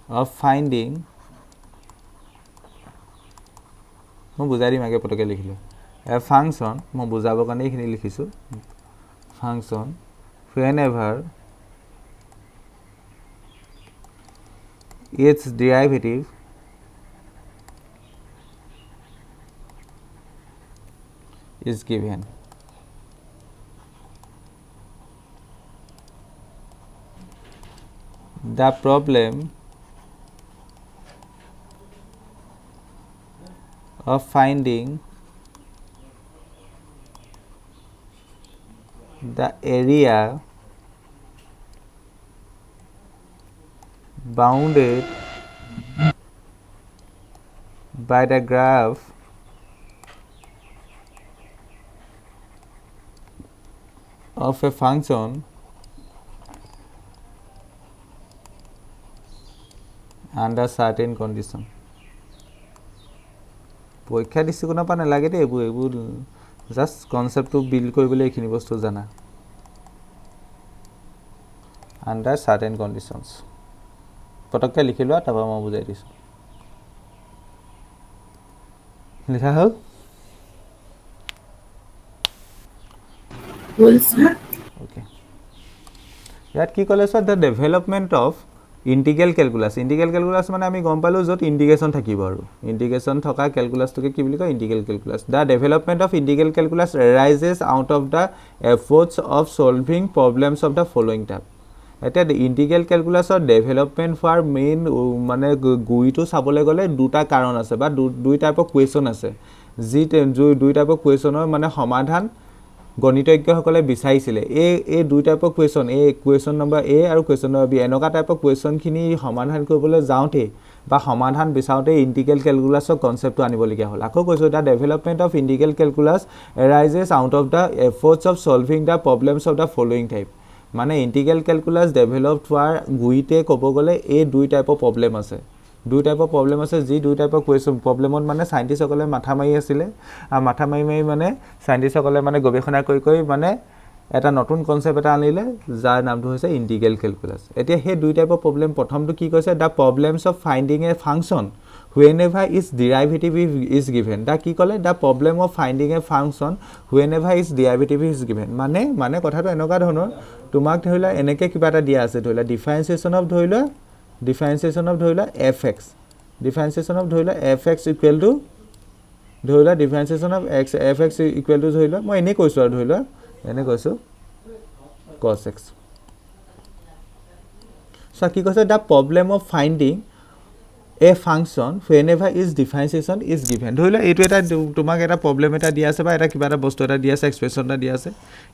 of finding মই বুজাই দিম আগে পটকে লিখিলোঁ a function মই বুজাবৰ কাৰণে এইখিনি লিখিছোঁ function whenever its derivative is given the problem of finding the area bounded by the graph of a function under certain condition পৰীক্ষা দৃষ্টিকোণৰ পৰা নালাগে দেই এইবোৰ জাষ্ট কনচেপ্টটো বিল্ড কৰিবলৈ এইখিনি বস্তু জানা under certain conditions পটককৈ লিখি লোৱা তাৰপৰা মই বুজাই দিছোঁ লিখা হ'ল okay ইয়াত কি ক'লে sir the development of integral calculus মানে আমি গম পালোঁ য'ত ইণ্টিগ্ৰেশ্যন থাকিব আৰু ইণ্টিগ্ৰেশ্যন থকা কেলকুলাছটোকে কি বুলি কয় integral calculus the development of integral calculus arises out of the efforts of solving problems of the following type এতিয়া ইণ্টিগ্ৰেল কেলকুলাছৰ ডেভেলপমেণ্ট হোৱাৰ মেইন মানে গুৰিটো চাবলৈ গ'লে দুটা কাৰণ আছে বা দুই টাইপৰ কুৱেশ্যন আছে যি দুই টাইপৰ কুৱেশ্যনৰ মানে সমাধান গণিতজ্ঞসকলে বিচাৰিছিলে এই দুই টাইপৰ কুৱেশ্যন কুৱেশ্যন নম্বৰ এ আৰু কুৱেশ্যন নম্বৰ বি এনেকুৱা টাইপৰ কুৱেশ্যনখিনি সমাধান কৰিবলৈ যাওঁতে বা সমাধান বিচাৰোঁতে ইণ্টিগ্ৰেল কেলকুলাছৰ কনচেপ্টটো আনিবলগীয়া হ'ল আকৌ কৈছোঁ the development of integral calculus arises out of the efforts of solving the problems of the following type মানে ইণ্টিগ্ৰেল কেলকুলাছ ডেভেলপ হোৱাৰ গুৰিতে ক'ব গ'লে এই দুই টাইপৰ প্ৰব্লেম আছে দুই টাইপৰ প্ৰব্লেম আছে যি দুই টাইপৰ কুৱেশ্যন প্ৰব্লেমত মানে সাইণ্টিষ্টসকলে মাথা মাৰি আছিলে আৰু মাথা মাৰি মানে সাইণ্টিষ্টসকলে মানে গৱেষণা কৰি মানে এটা নতুন কনচেপ্ট এটা আনিলে যাৰ নামটো হৈছে ইণ্টিগ্ৰেল কেলকুলাছ এতিয়া সেই দুই টাইপৰ প্ৰব্লেম প্ৰথমটো কি কৈছে the problems of finding A function whenever its derivative is given দা কি ক'লে the problem of finding A function whenever its derivative is given মানে কথাটো এনেকুৱা ধৰণৰ তোমাক ধৰি লোৱা এনেকৈ কিবা এটা দিয়া আছে ধৰি লোৱা ডিফাৰেঞ্চিয়েশ্যন অফ ধৰি লোৱা fx ডিফাৰেঞ্চিয়েশ্যন অফ ধৰি লোৱা fx ইকুৱেল টু ধৰি লোৱা ডিফাৰেঞ্চিয়েশ্যন অফ fx ইকুৱেল টু ধৰি লোৱা মই এনেই কৈছোঁ আৰু ধৰি লোৱা এনে কৈছোঁ cos x so কি কৈছে the problem of finding a function whenever its differentiation is given ধৰি লোৱা এইটো এটা তোমাক এটা প্ৰব্লেম এটা দিয়া আছে বা এটা কিবা এটা বস্তু এটা দিয়া আছে এক্সপ্ৰেশ্যন এটা দিয়া আছে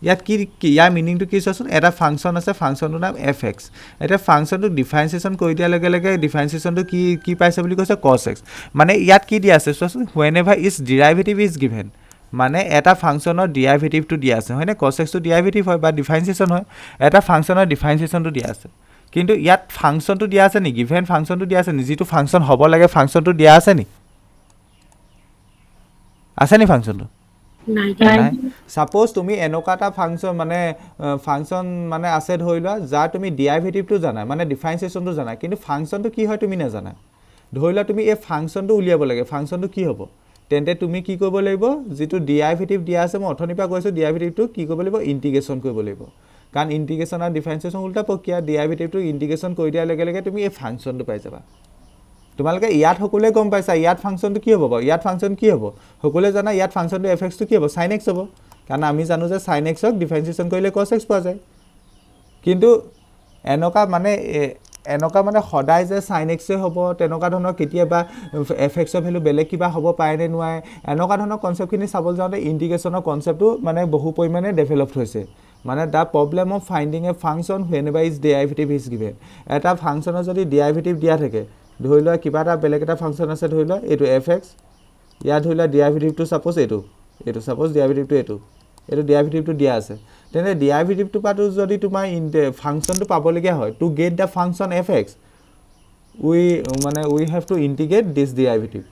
ইয়াত কি ইয়াৰ মিনিংটো কি চোৱাচোন এটা ফাংচন আছে ফাংচনটোৰ নাম fx এতিয়া ফাংচনটো ডিফাৰেঞ্চিয়েশ্যন কৰি দিয়াৰ লগে লগে ডিফাৰেঞ্চিয়েশ্যনটো কি পাইছে বুলি কৈছে cos x মানে ইয়াত কি দিয়া আছে চোৱাচোন whenever its derivative is given মানে এটা ফাংচনৰ ডেৰিভেটিভটো দিয়া আছে হয়নে cos x টো ডেৰিভেটিভ হয় বা ডিফাৰেঞ্চিয়েশ্যন হয় এটা ফাংচনৰ ডিফাৰেঞ্চিয়েশ্যনটো দিয়া আছে কিন্তু ইয়াত ফাংচনটো দিয়া আছে নি গিভেন ফাংচনটো দিয়া আছে নি যিটো ফাংচন হ'ব লাগে ফাংচনটো দিয়া আছে নি ফাংচনটো নাই সাপোজ তুমি এনেকুৱা এটা ফাংচন মানে আছে ধৰি লোৱা যাৰ তুমি ডেৰিভেটিভটো জানা মানে ডিফাৰেঞ্চিয়েশ্যনটো জানা কিন্তু ফাংচনটো কি হয় তুমি নাজানা ধৰি লোৱা তুমি এই ফাংচনটো উলিয়াব লাগে ফাংচনটো কি হ'ব তেন্তে তুমি কি কৰিব লাগিব যিটো ডেৰিভেটিভ দিয়া আছে মই অথনিৰ পৰা কৈছোঁ ডেৰিভেটিভটো কি কৰিব লাগিব ইন্টিগ্ৰেশ্যন কৰিব লাগিব কাৰণ ইন্টিগ্ৰেশ্যন আৰু ডিফাৰেঞ্চিয়েশ্যন উল্টা প্ৰক্ৰিয়া ডেৰিভেটিভটো ইন্টিগ্ৰেশ্যন কৰি দিয়াৰ লগে লগে তুমি এই ফাংচনটো পাই যাবা তোমালোকে ইয়াত সকলোৱে গম পাইছা ইয়াত ফাংচনটো কি হ'ব বাৰু ইয়াত ফাংচন কি হ'ব সকলোৱে জানা ইয়াত ফাংচনটো fx টো কি হ'ব sin x হ'ব কাৰণ আমি জানো যে sin x ক ডিফাৰেঞ্চিয়েশ্যন কৰিলে cos x পোৱা যায় কিন্তু এনেকুৱা মানে সদায় যে sin x হ'ব তেনেকুৱা ধৰণৰ কেতিয়াবা fx ৰ ভ্যালু বেলেগ কিবা হ'ব পাৰে নে নোৱাৰে এনেকুৱা ধৰণৰ কনচেপ্টখিনি চাবলৈ যাওঁতে ইন্টিগ্ৰেশ্যনৰ কনচেপ্টটো মানে বহু পৰিমাণে ডেভেলপড হৈছে মানে the problem of finding A function whenever its derivative is given এটা ফাংচনৰ যদি ডেৰিভেটিভ দিয়া থাকে ধৰি লোৱা কিবা এটা বেলেগ এটা ফাংচন আছে ধৰি লোৱা এইটো fx ইয়াত ধৰি লোৱা ডেৰিভেটিভটো সাপোজ এইটো সাপোজ ডেৰিভেটিভটো এইটো ডেৰিভেটিভটো দিয়া আছে তেনে ডেৰিভেটিভটো পাতো যদি তোমাৰ ফাংচনটো পাবলগীয়া হয় to get the function fx we have to integrate this derivative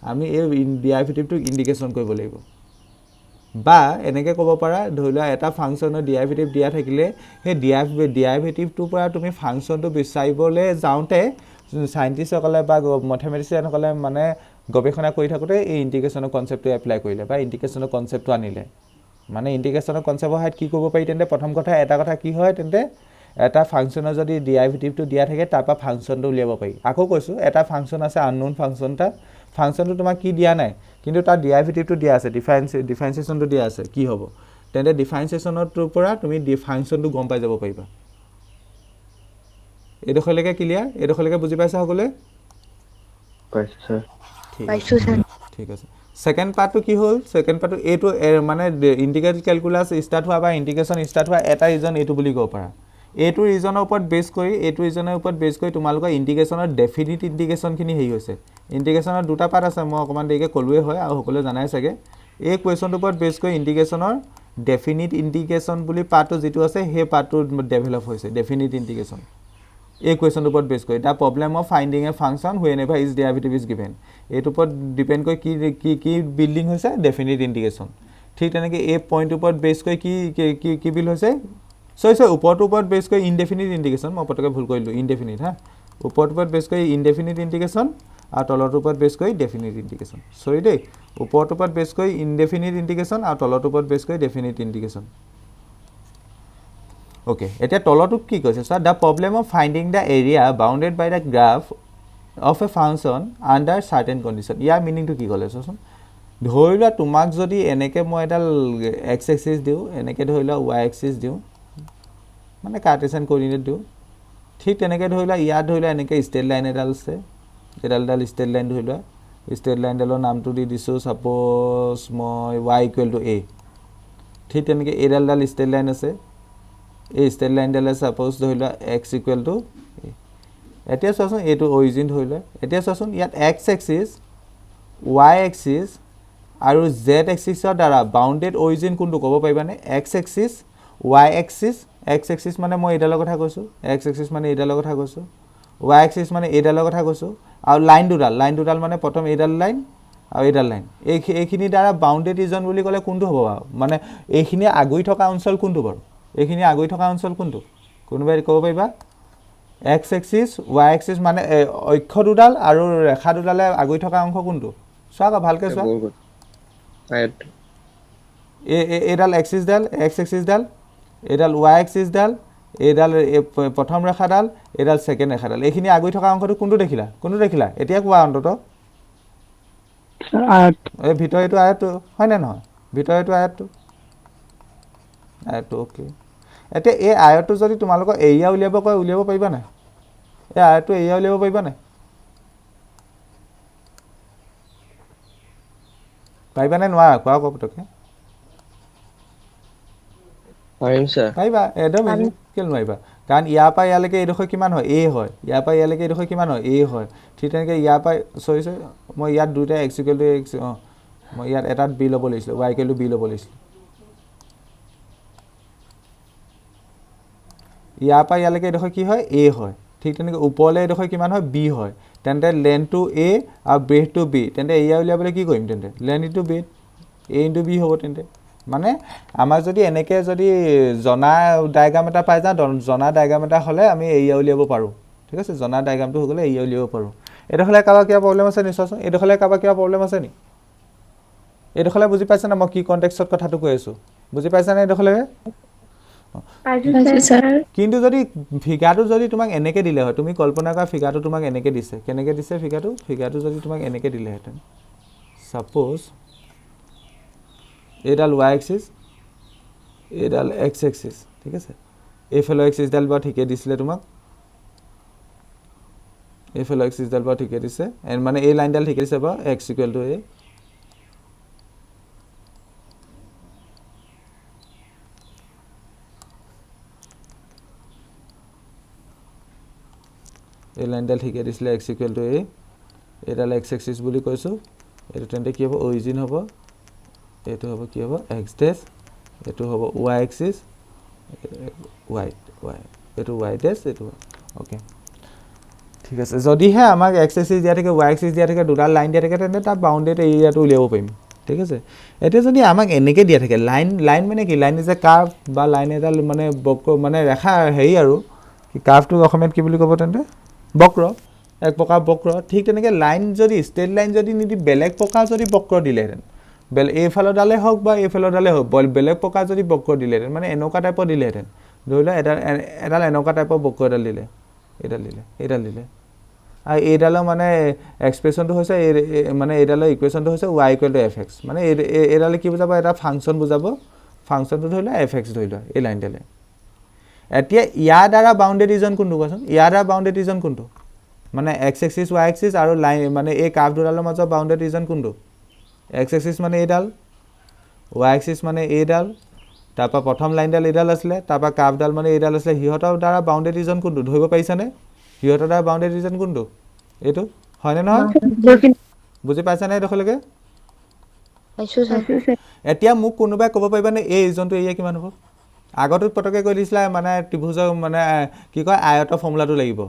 আমি এই ডেৰিভেটিভটো ইন্টিগ্ৰেশ্যন কৰিব লাগিব বা এনেকৈ ক'ব পাৰা ধৰি লোৱা এটা ফাংচনৰ ডেৰিভেটিভ দিয়া থাকিলে সেই ডেৰিভেটিভটোৰ পৰা তুমি ফাংচনটো বিচাৰিবলৈ যাওঁতে সাইণ্টিষ্টসকলে বা মেথমেটিচিয়ানসকলে মানে গৱেষণা কৰি থাকোঁতে এই ইণ্টিগ্ৰেশ্যনৰ কনচেপ্টটো এপ্লাই কৰিলে বা ইণ্টিগ্ৰেশ্যনৰ কনচেপ্টটো আনিলে মানে ইণ্টিগ্ৰেশ্যনৰ কনচেপ্টৰ সহায়ত কি কৰিব পাৰি তেন্তে প্ৰথম এটা কথা কি হয় তেন্তে এটা ফাংচনৰ যদি ডেৰিভেটিভটো দিয়া থাকে তাৰপৰা ফাংচনটো উলিয়াব পাৰি আকৌ কৈছোঁ এটা ফাংচন আছে আননোন ফাংচনটো তোমাক কি দিয়া নাই কিন্তু তাৰ ডেৰিভেটিভটো দিয়া আছে ডিফাৰেঞ্চিয়েশ্যনটো দিয়া আছে কি হ'ব তেন্তে ডিফাৰেঞ্চিয়েশ্যনটোৰ পৰা তুমি ফাংচনটো গম পাই যাব পাৰিবা এইডোখৰলৈকে ক্লিয়াৰ এইডোখৰলৈকে বুজি পাইছা সকলোৱে পাইছোঁ স্যাৰ ঠিক আছে সেকেন্ড পাৰ্টটো কি হ'ল সেকেন্ড পাৰ্টটো এইটো মানে ইন্টিগ্ৰেটেড ক্যালকুলাস ষ্টাৰ্ট হোৱা বা ইন্টিগ্ৰেশ্যন ষ্টাৰ্ট হোৱা এটা ৰিজন এইটো বুলি ক'ব পাৰা এইটো ৰিজনৰ ওপৰত বেছ কৰি তোমালোকৰ ইন্টিগ্ৰেশ্যনৰ ডেফিনিট ইন্টিগ্ৰেশ্যনখিনি হেৰি হৈছে ইন্টিগ্ৰেশ্যনৰ দুটা পাৰ্ট আছে মই অকমান দেৰিকে ক'লোৱে হয় আৰু সকলোৱে জানাই চাগে এই কুৱেশ্যনটোৰ ওপৰত বেছ কৰি ইন্টিগ্ৰেশ্যনৰ ডেফিনিট ইন্টিগ্ৰেশ্যন বুলি পাৰ্টটো যিটো আছে সেই পাৰ্টটো ডেভেলপ হৈছে ডেফিনিট ইন্টিগ্ৰেশ্যন এই কুৱেশ্যনটোৰ ওপৰত বেছ কৰি the problem of finding A function whenever its derivative is given এইটোৰ ওপৰত ডিপেণ্ড কৰি কি বিল্ডিং হৈছে ডেফিনিট ইন্টিগ্ৰেশ্যন ঠিক তেনেকৈ এই পইণ্টটোৰ ওপৰত বেছ কৰি কি বিল্ড হৈছে ওপৰটোৰ ওপৰত বেছ কৰি ইনডেফিনিট ইন্টিগ্ৰেশ্যন মই পটকৈ ভুল কৰিলোঁ ইনডেফিনিট ওপৰটোৰ ওপৰত বেছ কৰি ইনডেফিনিট ইন্টিগ্ৰেশ্যন আৰু তলৰটোৰ ওপৰত বেছ কৰি ডেফিনিট ইন্টিগ্ৰেশ্যন দেই ওপৰটোৰ ওপৰত বেছ কৰি ইনডেফিনিট ইন্টিগ্ৰেশ্যন আৰু তলৰটোৰ ওপৰত বেছ কৰি ডেফিনিট ইন্টিগ্ৰেশ্যন ওকে এতিয়া তলৰটোক কি কৈছে sir the problem of finding the area bounded by the graph of a function under certain condition ইয়াৰ মিনিংটো কি ক'লে চোৱাচোন ধৰি লোৱা তোমাক যদি এনেকৈ মই এডাল এক্স এক্সিছ দিওঁ এনেকৈ ধৰি লোৱা ৱাই এক্সিছ দিওঁ মানে কাৰ্টেছিয়ান কোঅৰ্ডিনেট দিওঁ ঠিক তেনেকৈ ধৰি লোৱা ইয়াত ধৰি লোৱা এনেকৈ ষ্ট্ৰেট লাইন এডাল আছে এডাল ষ্ট্ৰেট লাইন ধৰি লোৱা ষ্ট্ৰেট লাইনডালৰ নামটো দি দিছোঁ ছাপ'জ মই y = a ঠিক তেনেকৈ এইডাল ষ্ট্ৰেট লাইন আছে এই ষ্ট্ৰেট লাইনডালে ছাপ'জ ধৰি লোৱা x ইকুৱেল টু এতিয়া চোৱাচোন এইটো অৰিজিন ধৰি লোৱা এতিয়া চোৱাচোন ইয়াত x এক্সিছ y এক্সিছ আৰু z এক্সিছৰ দ্বাৰা বাউণ্ডেড অৰিজিন কোনটো ক'ব পাৰিবানে x axis y axis x axis মানে মই এইডালৰ কথা কৈছোঁ x এক্সিছ মানে এইডালৰ কথা কৈছোঁ y এক্সিছ মানে এইডালৰ কথা কৈছোঁ আৰু লাইন দুডাল মানে প্ৰথম এইডাল লাইন আৰু এইডাল লাইন এইখিনি দ্বাৰা বাউণ্ডেড ৰিজন বুলি ক'লে কোনটো হ'ব বাৰু মানে এইখিনি আগুৰি থকা অঞ্চল কোনটো বাৰু এইখিনি আগুৰি থকা অঞ্চল কোনটো কোনোবাই ক'ব পাৰিবা x এক্সিছ y এক্সিছ মানে অক্ষ দুডাল আৰু ৰেখা দুডালে আগুৰি থকা অংশ কোনটো চোৱা ভালকৈ চোৱা এইডাল এক্সিছডাল x এক্সিছডাল এইডাল y এক্সিছডাল এইডাল প্ৰথম ৰেখাডাল এইডাল ছেকেণ্ড ৰেখাডাল এইখিনি আগুৰি থকা অংশটো কোনটো দেখিলা এতিয়া কোৱা অন্ততঃ এই ভিতৰ এইটো আয়তটো হয়নে নহয় ভিতৰ এইটো আয়তটো অ'কে এতিয়া এই আয়তটো যদি তোমালোকৰ এৰিয়া উলিয়াব কয় উলিয়াব পাৰিবা নাই এই আয়তটো এৰিয়া উলিয়াব পাৰিবা নাই পাৰিবা নে নোৱাৰা কোৱা পটককৈ পাৰিম ছাৰ পাৰিবা একদম কেলৈ নোৱাৰিবা কাৰণ ইয়াৰ পৰা ইয়ালৈকে এইডোখৰ কিমান হয় a হয় ইয়াৰ পৰা ইয়ালৈকে এইডোখৰ কিমান হয় a হয় ঠিক তেনেকৈ ইয়াৰ পৰা চৰি মই ইয়াত দুটা x ইকুৱেল টু x মই ইয়াত এটাত b ল'ব লাগিছিলোঁ y ইকুৱেল টু b ল'ব লাগিছিলোঁ ইয়াৰ পৰা ইয়ালৈকে এইডোখৰ কি হয় a হয় ঠিক তেনেকৈ ওপৰলৈ এইডোখৰ কিমান হয় b হয় তেন্তে লেন্থটো a আৰু ব্ৰেথটো b তেন্তে এৰিয়া উলিয়াবলৈ কি কৰিম তেন্তে length into breath a into b হ'ব তেন্তে মানে আমাৰ যদি এনেকৈ যদি জনা ডায়েগ্ৰাম এটা পাই যাওঁ জনা ডায়েগ্ৰাম এটা হ'লে আমি এৰিয়া উলিয়াব পাৰোঁ ঠিক আছে জনা ডায়েগ্ৰামটো হৈ গ'লে এৰিয়া উলিয়াব পাৰোঁ এইডোখৰলৈ কাৰোবাৰ কিবা প্ৰব্লেম আছে নি চোৱাচোন এইডোখৰলৈ কাৰোবাৰ কিবা প্ৰব্লেম আছে নি এইডোখৰলৈ বুজি পাইছে না মই কি কণ্টেক্সত কথাটো কৈ আছোঁ বুজি পাইছানে এইডোখৰলৈ কিন্তু যদি ফিগাৰটো যদি তোমাক এনেকৈ দিলে হয় তুমি কল্পনা কৰা ফিগাৰটো তোমাক এনেকৈ দিছে কেনেকৈ দিছে ফিগাৰটো যদি তোমাক এনেকৈ দিলেহেঁতেন ছাপ'জ এইডাল y এক্সিছ এইডাল x এক্সিছ ঠিক আছে এইফালৰ এক্সিছডাল বাৰু ঠিকে দিছিলে তোমাক এইফালৰ এক্সিছডাল বাৰু ঠিকে দিছে মানে এই লাইনডাল ঠিকে দিছে বাৰু x ইকুৱেল টু a এই লাইনডাল ঠিকে দিছিলে x ইকুৱেল টু a এইডাল x এক্সিছ বুলি কৈছোঁ এইটো তেন্তে কি হ'ব অৰিজিন হ'ব এইটো হ'ব কি হ'ব x ডেছ এইটো হ'ব y এক্সিছ এইটো y ডেছ এইটো অ'কে ঠিক আছে যদিহে আমাক x এক্সিছ দিয়া থাকে y এক্সিছ দিয়া থাকে দুডাল লাইন দিয়া থাকে তেন্তে তাৰ বাউণ্ডেড এৰিয়াটো উলিয়াব পাৰিম ঠিক আছে এতিয়া যদি আমাক এনেকৈ দিয়া থাকে লাইন মানে কি লাইন ইজ এ কাৰ্ভ বা লাইন এডাল মানে বক্ৰ মানে ৰেখা হেৰি আৰু কি কাৰ্ভটো অসমীয়াত কি বুলি ক'ব তেন্তে বক্ৰ এক প্ৰকাৰ বক্ৰ ঠিক তেনেকৈ লাইন যদি ষ্ট্ৰেট লাইন যদি নিদি বেলেগ প্ৰকাৰ যদি বক্ৰ দিলেহেঁতেন এইফালৰ ডালে হওক বা এইফালৰ ডালে হওক বেলেগ প্ৰকাৰ যদি বক্ৰ দিলেহেঁতেন মানে এনেকুৱা টাইপৰ দিলেহেঁতেন ধৰি লোৱা এডাল এনেকুৱা টাইপৰ বক্ৰ এডাল দিলে এইডাল দিলে আৰু এইডালৰ মানে এক্সপ্ৰেশ্যনটো হৈছে মানে এইডালৰ ইকুৱেশ্যনটো হৈছে y ইকুৱেল টু fx মানে এইডালে কি বুজাব এটা ফাংচন বুজাব ফাংচনটো ধৰি লোৱা fx ধৰি লোৱা এই লাইনডালে এতিয়া ইয়াৰ দ্বাৰা বাউণ্ডেড ৰিজন কোনটো কোৱাচোন ইয়াৰ দ্বাৰা বাউণ্ডেড ৰিজন কোনটো মানে x এক্সিছ y এক্সিছ আৰু লাইন মানে এই কাৰ্ভ দুডালৰ মাজত বাউণ্ডেড ৰিজন কোনটো x এক্সিছ মানে এইডাল y এক্সিছ মানে এইডাল তাৰপৰা প্ৰথম লাইনডাল এইডাল আছিলে তাৰপৰা কাৰ্ভডাল মানে এইডাল আছিলে সিহঁতৰ দ্বাৰা বাউণ্ডেড ৰিজন কোনটো ধৰিব পাৰিছানে সিহঁতৰ দ্বাৰা বাউণ্ডেড ৰিজন কোনটো এইটো হয়নে নহয় বুজি পাইছানে এইডোখৰলৈকে এতিয়া মোক কোনোবাই ক'ব পাৰিবানে এই ৰিজনটো এৰিয়া কিমান হ'ব আগতোত পটককৈ কৈ দিছিলা মানে ত্ৰিভুজৰ মানে কি কয় আয়তৰ ফৰ্মুলাটো লাগিব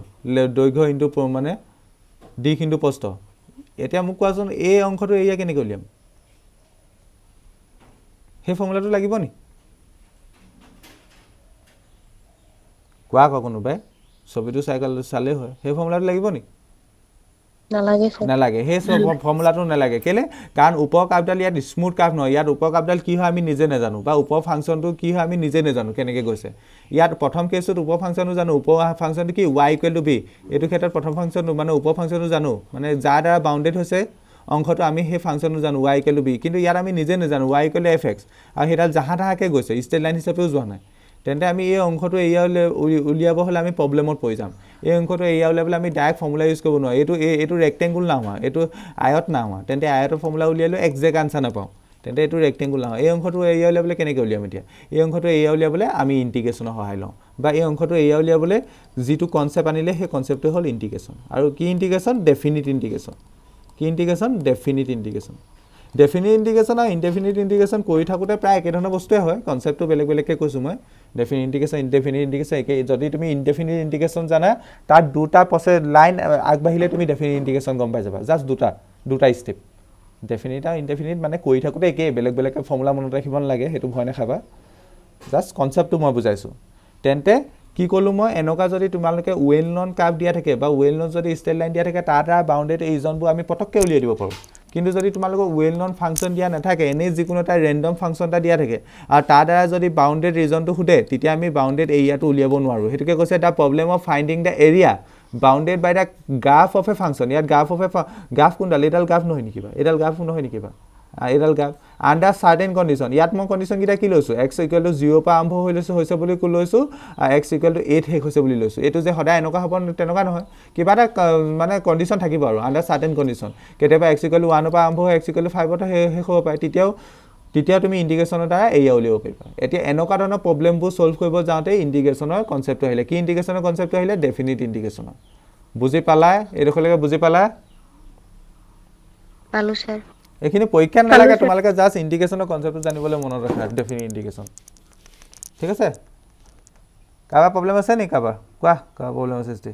দৈৰ্ঘ্য ইনটু মানে দিশ ইনটু প্ৰস্থ এতিয়া মোক কোৱাচোন এই অংশটো এৰিয়া কেনেকৈ উলিয়াম সেই ফৰ্মুলাটো লাগিব নি কোৱা কোনোবাই ছবিটো চালেই হয় সেই ফৰ্মুলাটো লাগিব নি নালাগে সেই ফৰ্মুলাটো নালাগে কেলৈ কাৰণ ওপৰ কাৰ্ভডাল ইয়াত স্মুথ কাৰ্ভ নহয় ইয়াত ওপৰ কাৰ্ভডাল কি হয় আমি নিজে নাজানো বা ওপৰ ফাংচনটো কি হয় আমি নিজে নাজানো কেনেকৈ গৈছে ইয়াত প্ৰথম কেছটোত ওপৰ ফাংচনটো জানো ওপৰ ফাংচনটো কি y ইকুৱেল টু b এইটো ক্ষেত্ৰত প্ৰথম ফাংচনটো মানে ওপৰ ফাংচনটো জানো মানে যাৰ দ্বাৰা বাউণ্ডেড হৈছে অংশটো আমি সেই ফাংচনটো জানো y ইকুৱেল টু b কিন্তু ইয়াত আমি নিজে নাজানো y ইকুৱেল টু fx আৰু সেইডাল জাহা তাহাকৈ গৈছে ষ্ট্ৰেট লাইন হিচাপেও যোৱা নাই তেন্তে আমি এই অংশটো এৰিয়া উলিয়াব হ'লে আমি প্ৰব্লেমত পৰি যাম এই অংশটো এৰিয়া উলিয়াবলৈ আমি ডাইৰেক্ট ফৰ্মুলা ইউজ কৰিব নোৱাৰোঁ এইটো ৰেক্টেংগুল নাহোৱা এইটো আয়ত নাহোৱা তেন্তে আয়তৰ ফৰ্মুলা উলিয়ালেও একজেক্ট আনচাৰ নাপাওঁ তেন্তে এইটো ৰেক্টেংগুল নহয় এই অংশটো এৰিয়া উলিয়াবলৈ কেনেকৈ উলিয়াম এতিয়া এই অংশটো এৰিয়া উলিয়াবলৈ আমি ইণ্টিগ্ৰেশ্যনৰ সহায় লওঁ বা এই অংশটো এৰিয়া উলিয়াবলৈ যিটো কনচেপ্ট আনিলে সেই কনচেপ্টটো হ'ল ইণ্টিগ্ৰেশ্যন আৰু কি ইণ্টিগ্ৰেশ্যন ডেফিনিট ইণ্টিগ্ৰেশ্যন কি integration definite integration definite integration আৰু ইনডেফিনিট ইণ্টিগ্ৰেশ্যন কৰি থাকোঁতে প্ৰায় একেধৰণৰ বস্তুৱে হয় কনচেপ্টটো বেলেগ বেলেগকৈ কৈছোঁ মই ডেফিনিট ইণ্টিগ্ৰেশ্যন ইনডেফিনিট ইণ্টিগ্ৰেশ্যন একে যদি তুমি ইনডেফিনিট ইণ্টিগ্ৰেশ্যন জানা তাত দুটা লাইন আগবাঢ়িলে তুমি ডেফিনিট ইণ্টিগ্ৰেশ্যন গম পাই যাবা জাষ্ট দুটা ষ্টেপ ডেফিনিট আৰু ইনডেফিনিট মানে কৰি থাকোঁতে একেই বেলেগ বেলেগকৈ ফৰ্মুলা মনত ৰাখিব নালাগে সেইটো ভয় নাখাবা জাষ্ট কনচেপ্টটো মই বুজাইছোঁ তেন্তে কি ক'লোঁ মই এনেকুৱা যদি তোমালোকে ৱেল নন কাৰ্ভ দিয়া থাকে বা ৱেল নন যদি ষ্ট্ৰেট লাইন দিয়া থাকে তাৰ দ্বাৰা বাউণ্ডেড ৰিজনবোৰ আমি পটককৈ উলিয়াই দিব পাৰোঁ কিন্তু যদি তোমালোকক ৱেল নন ফাংচন দিয়া নাথাকে এনেই যিকোনো এটা ৰেণ্ডম ফাংচন এটা দিয়া থাকে আৰু তাৰ দ্বাৰা যদি বাউণ্ডেড ৰিজনটো সোধে তেতিয়া আমি বাউণ্ডেড এৰিয়াটো উলিয়াব নোৱাৰোঁ সেইটোকে কৈছে the problem of finding the area bounded by the graph of a function ইয়াত গ্ৰাফ কোনডাল এইডাল গ্ৰাফ নহয় নেকি বা এইডাল গ্ৰাফ নহয় নেকি বা এইডাল গ্ৰাফ আণ্ডাৰ চাৰ্টেন কণ্ডিশ্যন ইয়াত মই কণ্ডিশ্যনকেইটা কি লৈছোঁ এক্স ইকুৱেল টু 0 পৰা আৰম্ভ হৈ হৈছে বুলি লৈছোঁ এক্স ইকুৱেল টু 8 শেষ হৈছে বুলি লৈছোঁ এইটো যে সদায় এনেকুৱা হ'ব তেনেকুৱা নহয় কিবা এটা মানে কণ্ডিশ্যন থাকিব আৰু আণ্ডাৰ চাৰ্টেন কণ্ডিশ্যন কেতিয়াবা এক্স ইকুৱেল টু 1 পৰা আৰম্ভ হৈ এক্স ইকুৱেল টু 5 শেষ হ'ব পাৰে তেতিয়াও তুমি ইণ্টিগ্ৰেশ্যনৰ দ্বাৰা এৰিয়া উলিয়াব পাৰিবা এতিয়া এনেকুৱা ধৰণৰ প্ৰব্লেমবোৰ ছল্ভ কৰিব যাওঁতে ইণ্টিগ্ৰেশ্যনৰ কনচেপ্টটো আহিলে কি ইণ্টিগ্ৰেশ্যনৰ কনচেপ্টটো আহিলে ডেফিনিট ইণ্টিগ্ৰেশ্যনৰ বুজি পালা এইডোখৰলৈকে বুজি পালা পালো স্যাৰ এইখিনি পৰীক্ষা নালাগে তোমালোকে জাষ্ট ইণ্টিগ্ৰেশ্যনৰ কনচেপ্টটো জানিবলৈ মনত ৰাখা ডেফিনিট ইণ্টিগ্ৰেশ্যন ঠিক আছে কাৰোবাৰ প্ৰব্লেম আছে নেকি কাৰোবাৰ প্ৰব্লেম আছে যদি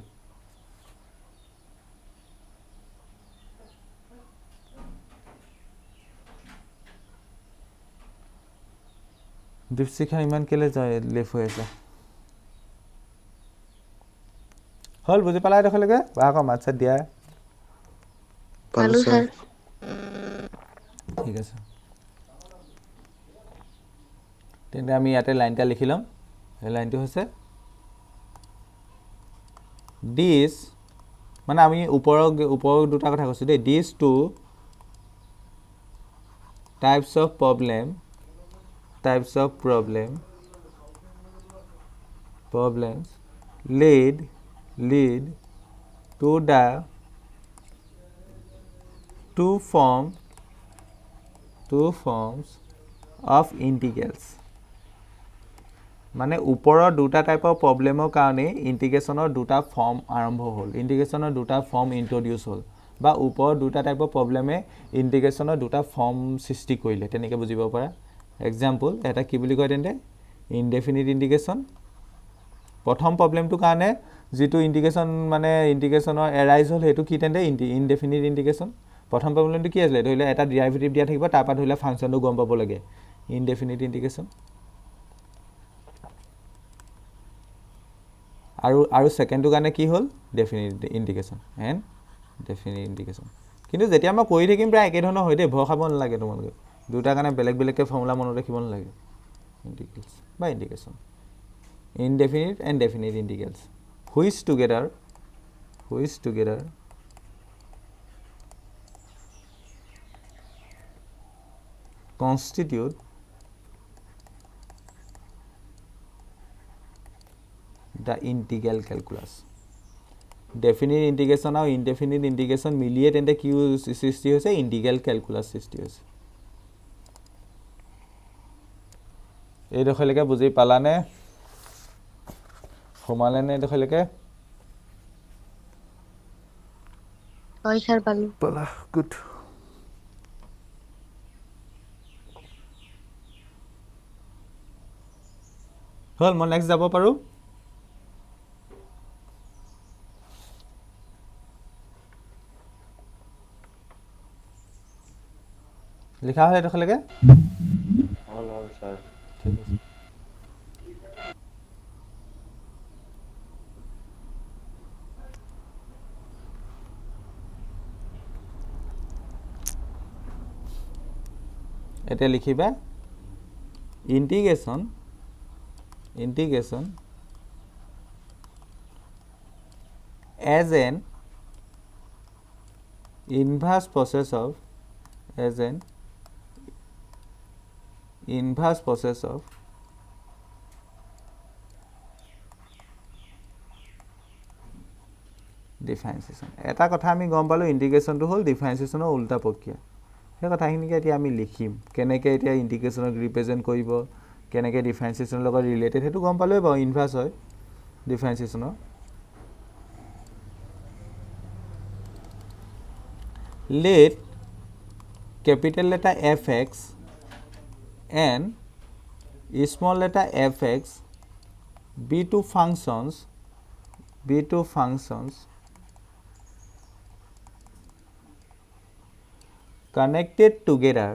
দীপশিখা ইমান কেলে লেফ হৈ আছে হল বুজি পালা এইডোখৰলৈকে বা আকৌ মাত চাত দিয়া পালো স্যার ঠিক আছে তেন্তে আমি ইয়াতে লাইনটা লিখি ল'ম এই লাইনটো হৈছে দিছ মানে আমি ওপৰৰ দুটা কথা কৈছোঁ দেই this two types of problems lead to the two forms of integrals মানে ওপৰৰ দুটা টাইপৰ প্ৰব্লেমৰ কাৰণে ইণ্টিগ্ৰেশ্যনৰ দুটা ফৰ্ম আৰম্ভ হ'ল ইণ্টিগ্ৰেশ্যনৰ দুটা ফৰ্ম ইন্ট্ৰডিউচ হ'ল বা ওপৰৰ দুটা টাইপৰ প্ৰব্লেমে ইণ্টিগ্ৰেশ্যনৰ দুটা ফৰ্ম সৃষ্টি কৰিলে তেনেকৈ বুজিব পাৰা এক্সাম্পল এটা কি বুলি কয় তেন্তে ইনডেফিনিট ইণ্টিগ্ৰেশ্যন প্ৰথম প্ৰব্লেমটোৰ কাৰণে যিটো ইণ্টিগ্ৰেশ্যন মানে ইণ্টিগ্ৰেশ্যনৰ এৰাইজ হ'ল সেইটো কি তেন্তে ইনডেফিনিট ইণ্টিগ্ৰেশ্যন প্ৰথম প্ৰব্লেমটো কি আছিলে ধৰি লওক এটা ডেৰিভেটিভ দিয়া থাকিব তাৰপৰা ধৰি লওক ফাংচনটো গম পাব লাগে ইনডেফিনিট ইণ্টিগ্ৰেশ্যন আৰু সেকেন্ডটো কাৰণে কি হ'ল definite integration and definite integration কিন্তু যেতিয়া মই কৰি থাকিম প্ৰায় একে ধৰণৰ হয় দেই ভয় খাব নালাগে তোমালোকে দুটা কাৰণে বেলেগ বেলেগকৈ ফৰ্মুলা মনত ৰাখিব নালাগে ইণ্টিগ্ৰেলছ বা integration indefinite and definite integrals which together constitute the integral calculus definite integration আৰু indefinite integration মিলিয়ে তেন্তে কি সৃষ্টি হৈছে integral calculus সৃষ্টি হৈছে এইডোখৰলৈকে বুজি পালানে সোমালে নে এইডোখৰলৈকে হয় স্যাৰ পালো পালা গুড হ'ল মই নেক্সট যাব পাৰোঁ লিখা হ'ল এইডোখৰলৈকে হ'ল ছাৰ ঠিক আছে এতিয়া লিখিবা ইন্টিগ্ৰেশ্যন as an inverse process of ডিফাৰেঞ্চিয়েশ্যন এটা কথা আমি গম পালোঁ ইণ্টিগ্ৰেশ্যনটো হ'ল ডিফাৰেঞ্চিয়েশ্যনৰ উল্টা প্ৰক্ৰিয়া সেই কথাখিনিকে এতিয়া আমি লিখিম কেনেকৈ এতিয়া ইণ্টিগ্ৰেশ্যনক ৰিপ্ৰেজেণ্ট কৰিব কেনেকৈ ডিফাৰেঞ্চিয়েশ্যনৰ লগত ৰিলেটেড সেইটো গম পালোৱে বাৰু ইনভাৰ্চ হয় ডিফাৰেঞ্চিয়েশ্যনৰ let capital letter fx and small letter fx be two functions connected together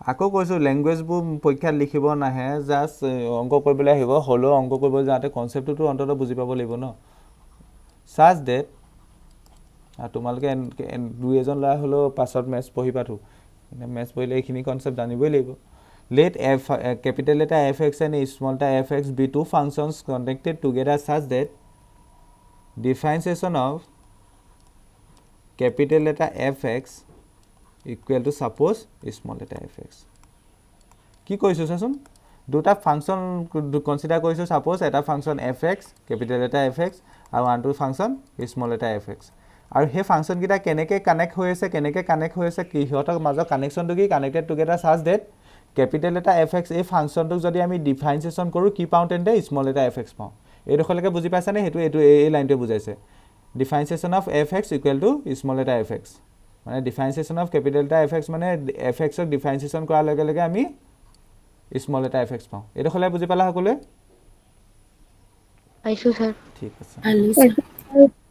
আকৌ কৈছো ল্যাঙ্গুৱেজবোৰ পৰীক্ষাত লিখিব নাহে জাস্ট অংক কৰিবলৈ আহিব হলো অংক কৰিব যাতে কনসেপ্টটো অন্তত বুজি পাব লাগিব ন সাজ ডেট তোমালোকে দুই এজন লাই হলো পাছত ম্যাথছ পঢ়িবাটো ম্যাথছ পঢ়িলে এইখিনি কনসেপ্ট জানিবই লাগিব let f capital letter fx and small letter fx be two functions connected together such that differentiation of capital letter fx equal to suppose small letter fx কি কৈছো চাচোন দুটা ফাংশন কনসিডাৰ কৰিছো suppose এটা function fx capital letter fx আৰু আনটো function small letter fx আৰু হে ফাংশন কিটা কেনেকৈ কানেক্ট হৈ আছে কি হতৰ মাজৰ কানেকশনটো কি কানেক্টেড টুগেদাৰ সাজ ডেট capital letter fx এই ফাংশনটোক যদি আমি ডিফাৰেন্সিয়েচন কৰো কি পাও তেন্তে small letter fx পাও এই দখলৈকে বুজি পাইছা নে হেতু এই লাইনটো বুজাইছে differentiation of fx equal to small letter fx মানে differentiation of capital letter fx মানে fx ক ডিফাৰেন্সিয়েচন কৰাৰ লগে লগে আমি small letter fx পাও এই দখলে বুজি পালা সকলোৱে পাইছো স্যাৰ ঠিক আছে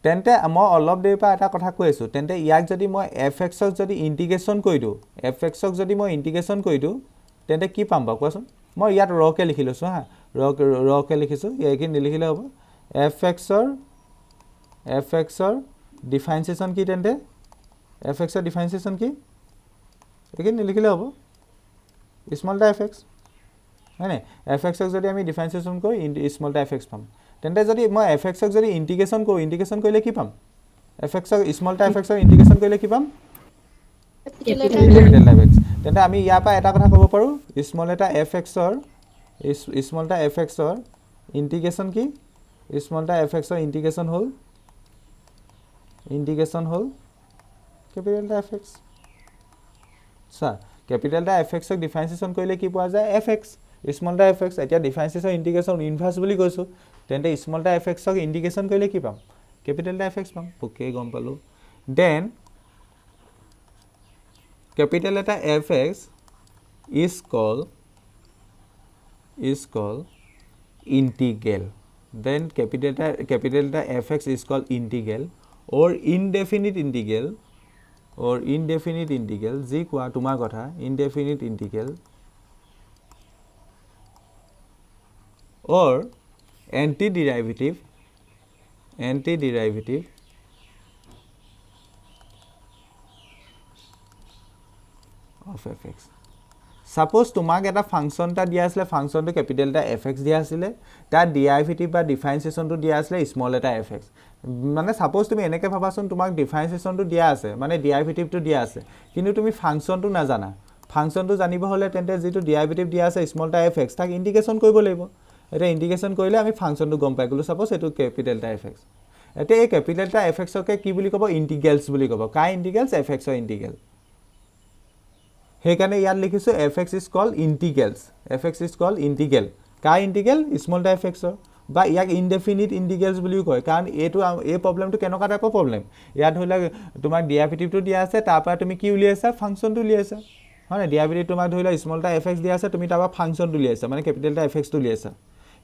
তেন্তে মই অলপ দেৰি পৰা এটা কথা কৈ আছো তেন্তে ইয়াক যদি মই fx ক যদি ইন্টিগ্ৰেচন কৰি দিও fx ক যদি মই ইন্টিগ্ৰেচন কৰি দিও তেন্তে কি পাম বা কোৱাচোন মই ইয়াত ৰকে লিখি লৈছো হা ৰকে লিখিছো ইয়াকি নিলিখিলে হ'ব fx ৰ ডিফাৰেন্সিয়েচন কি তেন্তে fx ৰ ডিফাৰেন্সিয়েচন কি একি নিলিখিলে হ'ব স্মল টা fx হয়নে fx ক যদি আমি ডিফাৰেন্সিয়েচন কৰো স্মল টা fx পাম তেন্তে যদি মই fx ক যদি ইন্টিগ্ৰেচন কৰিলে কি পাম fx ক স্মল টা fx ৰ ইন্টিগ্ৰেচন কৰিলে কি পাম capital letter fx তেন্তে আমি ইয়াৰ পৰা এটা কথা ক'ব পাৰো স্মল এটা fx ৰ ইন্টিগ্ৰেচন কি স্মল এটা fx ৰ ইন্টিগ্ৰেচন হ'ল capital letter fx সা capital letter fx ক ডিফাৰেন্সিয়েচন কৰিলে কি পোৱা যায় fx স্মল এটা fx এতিয়া ডিফাৰেন্সিয়েচন ইন্টিগ্ৰেচন ইনভাৰ্স বুলি কৈছো তেন্তে স্মল এটা fx ক ইন্টিগ্ৰেচন কৰিলে কি পাম capital letter fx পাম ওকে গম পালো then capital letter fx is called integral then capital letter fx is called integral or indefinite integral যি কোৱা তোমাৰ কথা indefinite integral or antiderivative of fx suppose তোমাক এটা ফাংশনটা দিয়া আছিল ফাংশনটো ক্যাপিটাল এটা fx দিয়া আছিল তাৰ ডেৰিভেটিভ বা ডিফাৰেন্সিয়েচনটো দিয়া আছিল স্মল এটা fx মানে suppose তুমি এনেকৈ ভাবাচোন তোমাক ডিফাৰেন্সিয়েচনটো দিয়া আছে মানে ডেৰিভেটিভটো দিয়া আছে কিন্তু তুমি ফাংশনটো নাজানা ফাংশনটো জানিব হলে তেন্তে যেটো ডেৰিভেটিভ দিয়া আছে স্মল এটা fx তাক ইন্টিগ্ৰেচন কৰিব লাগিব এটা ইন্টিগ্ৰেচন কৰিলে আমি ফাংশনটো গম পাই গলো suppose এটো ক্যাপিটাল এটা fx এতে এই ক্যাপিটাল এটা fx কে কি বুলি ক'ব ইন্টিগ্ৰেলস বুলি ক'ব কাই ইন্টিগ্ৰেলস fx ৰ ইন্টিগ্ৰেল হেকানে ইয়াত লিখিছো fx is called integral কাই ইন্টিগ্ৰেল স্মল টা fx ৰ বা ইয়াক ইনডেফিনিট ইন্টিগ্ৰেলস বুলি কয় কাৰণ এটো এই প্ৰবলেমটো কেনেকা টাইপৰ প্ৰবলেম ইয়াত হইলা তোমাক ডেৰিভেটিভটো দিয়া আছে তাৰ পৰা তুমি কি উলিয়াইছা ফাংশনটো উলিয়াইছা মানে ডেৰিভেটিভ তোমাক ধৰিলা স্মল টা fx দিয়া আছে তুমি তাৰ পৰা ফাংশনটো উলিয়াইছা মানে ক্যাপিটাল টা fx টো উলিয়াইছা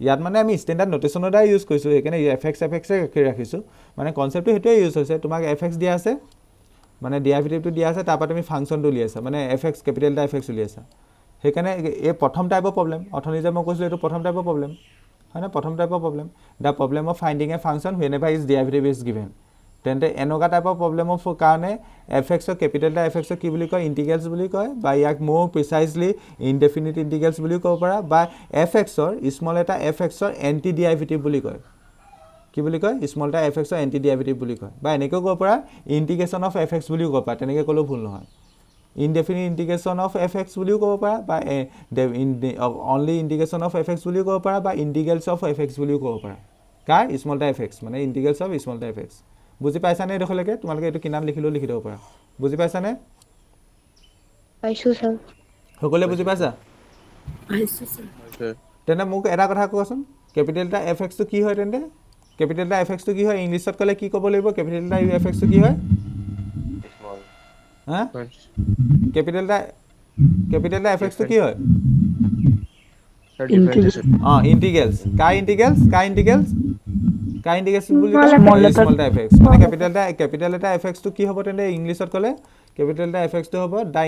ইয়াত মানে আমি স্ট্যান্ডার্ড নোটেশনৰ দ্বাৰা ইউজ কৰিছো এখানে fx এ ৰাখিছো মানে কনসেপ্টটো হেতুৱে ইউজ হৈছে তোমাক fx দিয়া আছে মানে ডেৰিভেটিভটো দিয়া আছে তাৰ পৰা তুমি ফাংশনটো উলিয়াইছা মানে fx ক্যাপিটাল টা fx উলিয়াইছা হেকানে এই প্ৰথম টাইপৰ প্ৰবলেম অথনি যে মই কৈছিলো এটো প্ৰথম টাইপৰ প্ৰবলেম হয়নে প্ৰথম টাইপৰ problem the problem of finding a function whenever its derivative is given তেন্তে এনেকা টাইপৰ প্ৰবলেমৰ কাৰণে fx ৰ ক্যাপিটাল টা fx ৰ কি বুলি কয় ইন্টিগ্ৰেলস বুলি কয় বা ইয়াক মোৰ প্ৰিসাইজলি ইনডেফিনিট ইন্টিগ্ৰেলস বুলি ক'ব পাৰা বা fx ৰ স্মল এটা fx ৰ এন্টি ডেৰিভেটিভ বুলি কয় কি বুলি কয় স্মল এটা fx ৰ এন্টি ডেৰিভেটিভ বুলি কয় বা এনেকৈ ক'ব পাৰা ইন্টিগ্ৰেচন অফ fx বুলি ক'ব পাৰা তেনেকৈ ক'লেও ভুল নহয় indefinite integration of fx বুলিও ক'ব পাৰা বা only integration of fx বুলিও ক'ব পাৰা বা integrals of fx বুলিও ক'ব পাৰা কাৰ স্মল টা fx মানে integrals of small টা fx বুজি পাইছানে এইডোখৰলৈকে তোমালোকে এইটো কিনাত লিখিলেও লিখি দিব পাৰা বুজি পাইছানে পাইছো ছাৰ সকলোৱে বুজি পাইছা পাইছোঁ ছাৰ হৈছে তেন্তে মোক এটা কথা কোৱাচোন কেপিটেল এটা এফ এক্সটো কি হয় তেন্তে কেপিটেল এটা এফ এক্সটো কি হয় ইংলিছত ক'লে কি ক'ব লাগিব কেপিটেল এটা ইউ এফ এক্সটো কি হয় স্মল হা কেপিটেল এটা এফ এক্সটো কি হয় স্যার ডিফারেন্সিয়েশন ইন্টিগ্ৰেলছ কাৰ ইন্টিগ্ৰেলছ বুলি Small কয় letter. স্মল এটা এফ এক্স মানে কেপিটেল এটা এফ এক্সটো কি হ'ব তেন্তে ইংলিছত ক'লে কেপিটেল এটা এফ এক্সটো হ'ব দ্য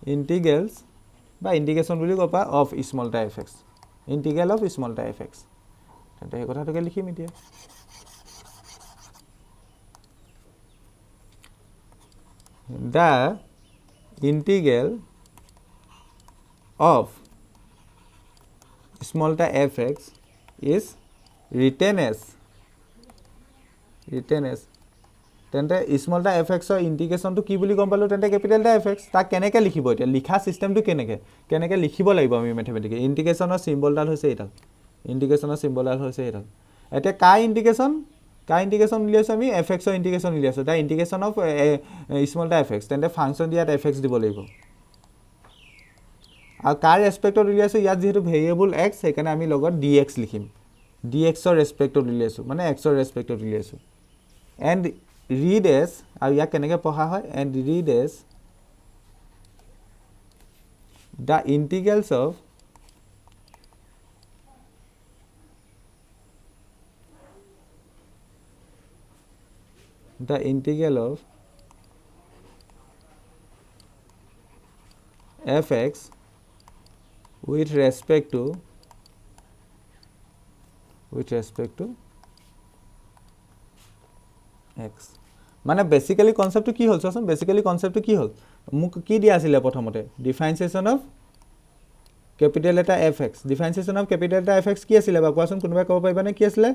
ইন্টিগ্ৰেলছ বা ইন্টিগ্ৰেশ্যন বুলি ক'ব পাৰা অফ স্মল এটা F x integral of small এটা এফ এক্স তেন্তে সেই কথাটোকে লিখিম এতিয়া the integral of small eta fx is written as তেন্তে স্মল এটা এফ এক্সৰ ইণ্টিগ্ৰেশ্যনটো কি বুলি গম পালোঁ তেন্তে কেপিটেল এটা এফ এক্স তাক কেনেকৈ লিখিব এতিয়া লিখা ছিষ্টেমটো কেনেকৈ লিখিব লাগিব আমি মেথমেটিকেলি ইণ্টিগ্ৰেশ্যনৰ চিম্বলডাল হৈছে এইডাল এতিয়া কাৰ ইণ্টিগ্ৰেশ্যন উলিয়াইছোঁ আমি এফ এক্সৰ ইণ্টিগ্ৰেশ্যন উলিয়াইছোঁ দ্য ইণ্টিগ্ৰেশ্যন অফ স্মল এটা এফ এক্স তেন্তে ফাংচন দিয়াত এফ এক্স দিব লাগিব আৰু কাৰ ৰেচপেক্টত উলিয়াইছোঁ ইয়াত যিহেতু ভেৰিয়েবল এক্স সেইকাৰণে আমি লগত ডি এক্স লিখিম ডি এক্সৰ ৰেচপেক্টত উলিয়াইছোঁ মানে এক্সৰ ৰেচপেক্টত উলিয়াইছোঁ এণ্ড ৰিড এছ আৰু ইয়াক কেনেকৈ পঢ়া হয় and read as the integrals of the integral of fx with respect to x মানে বেসিক্যালি কনসেপ্টটো কি হল চোৱাচোন বেসিক্যালি কনসেপ্টটো কি হল মোক কি দিয়া আছিল প্ৰথমতে ডিফাৰেন্সিয়েশন অফ ক্যাপিটেল এটা fx ডিফাৰেন্সিয়েশন অফ ক্যাপিটেল এটা fx কি আছিল বা কোৱাচোন কোনোবাই ক'ব পাৰিবানে কি আছিল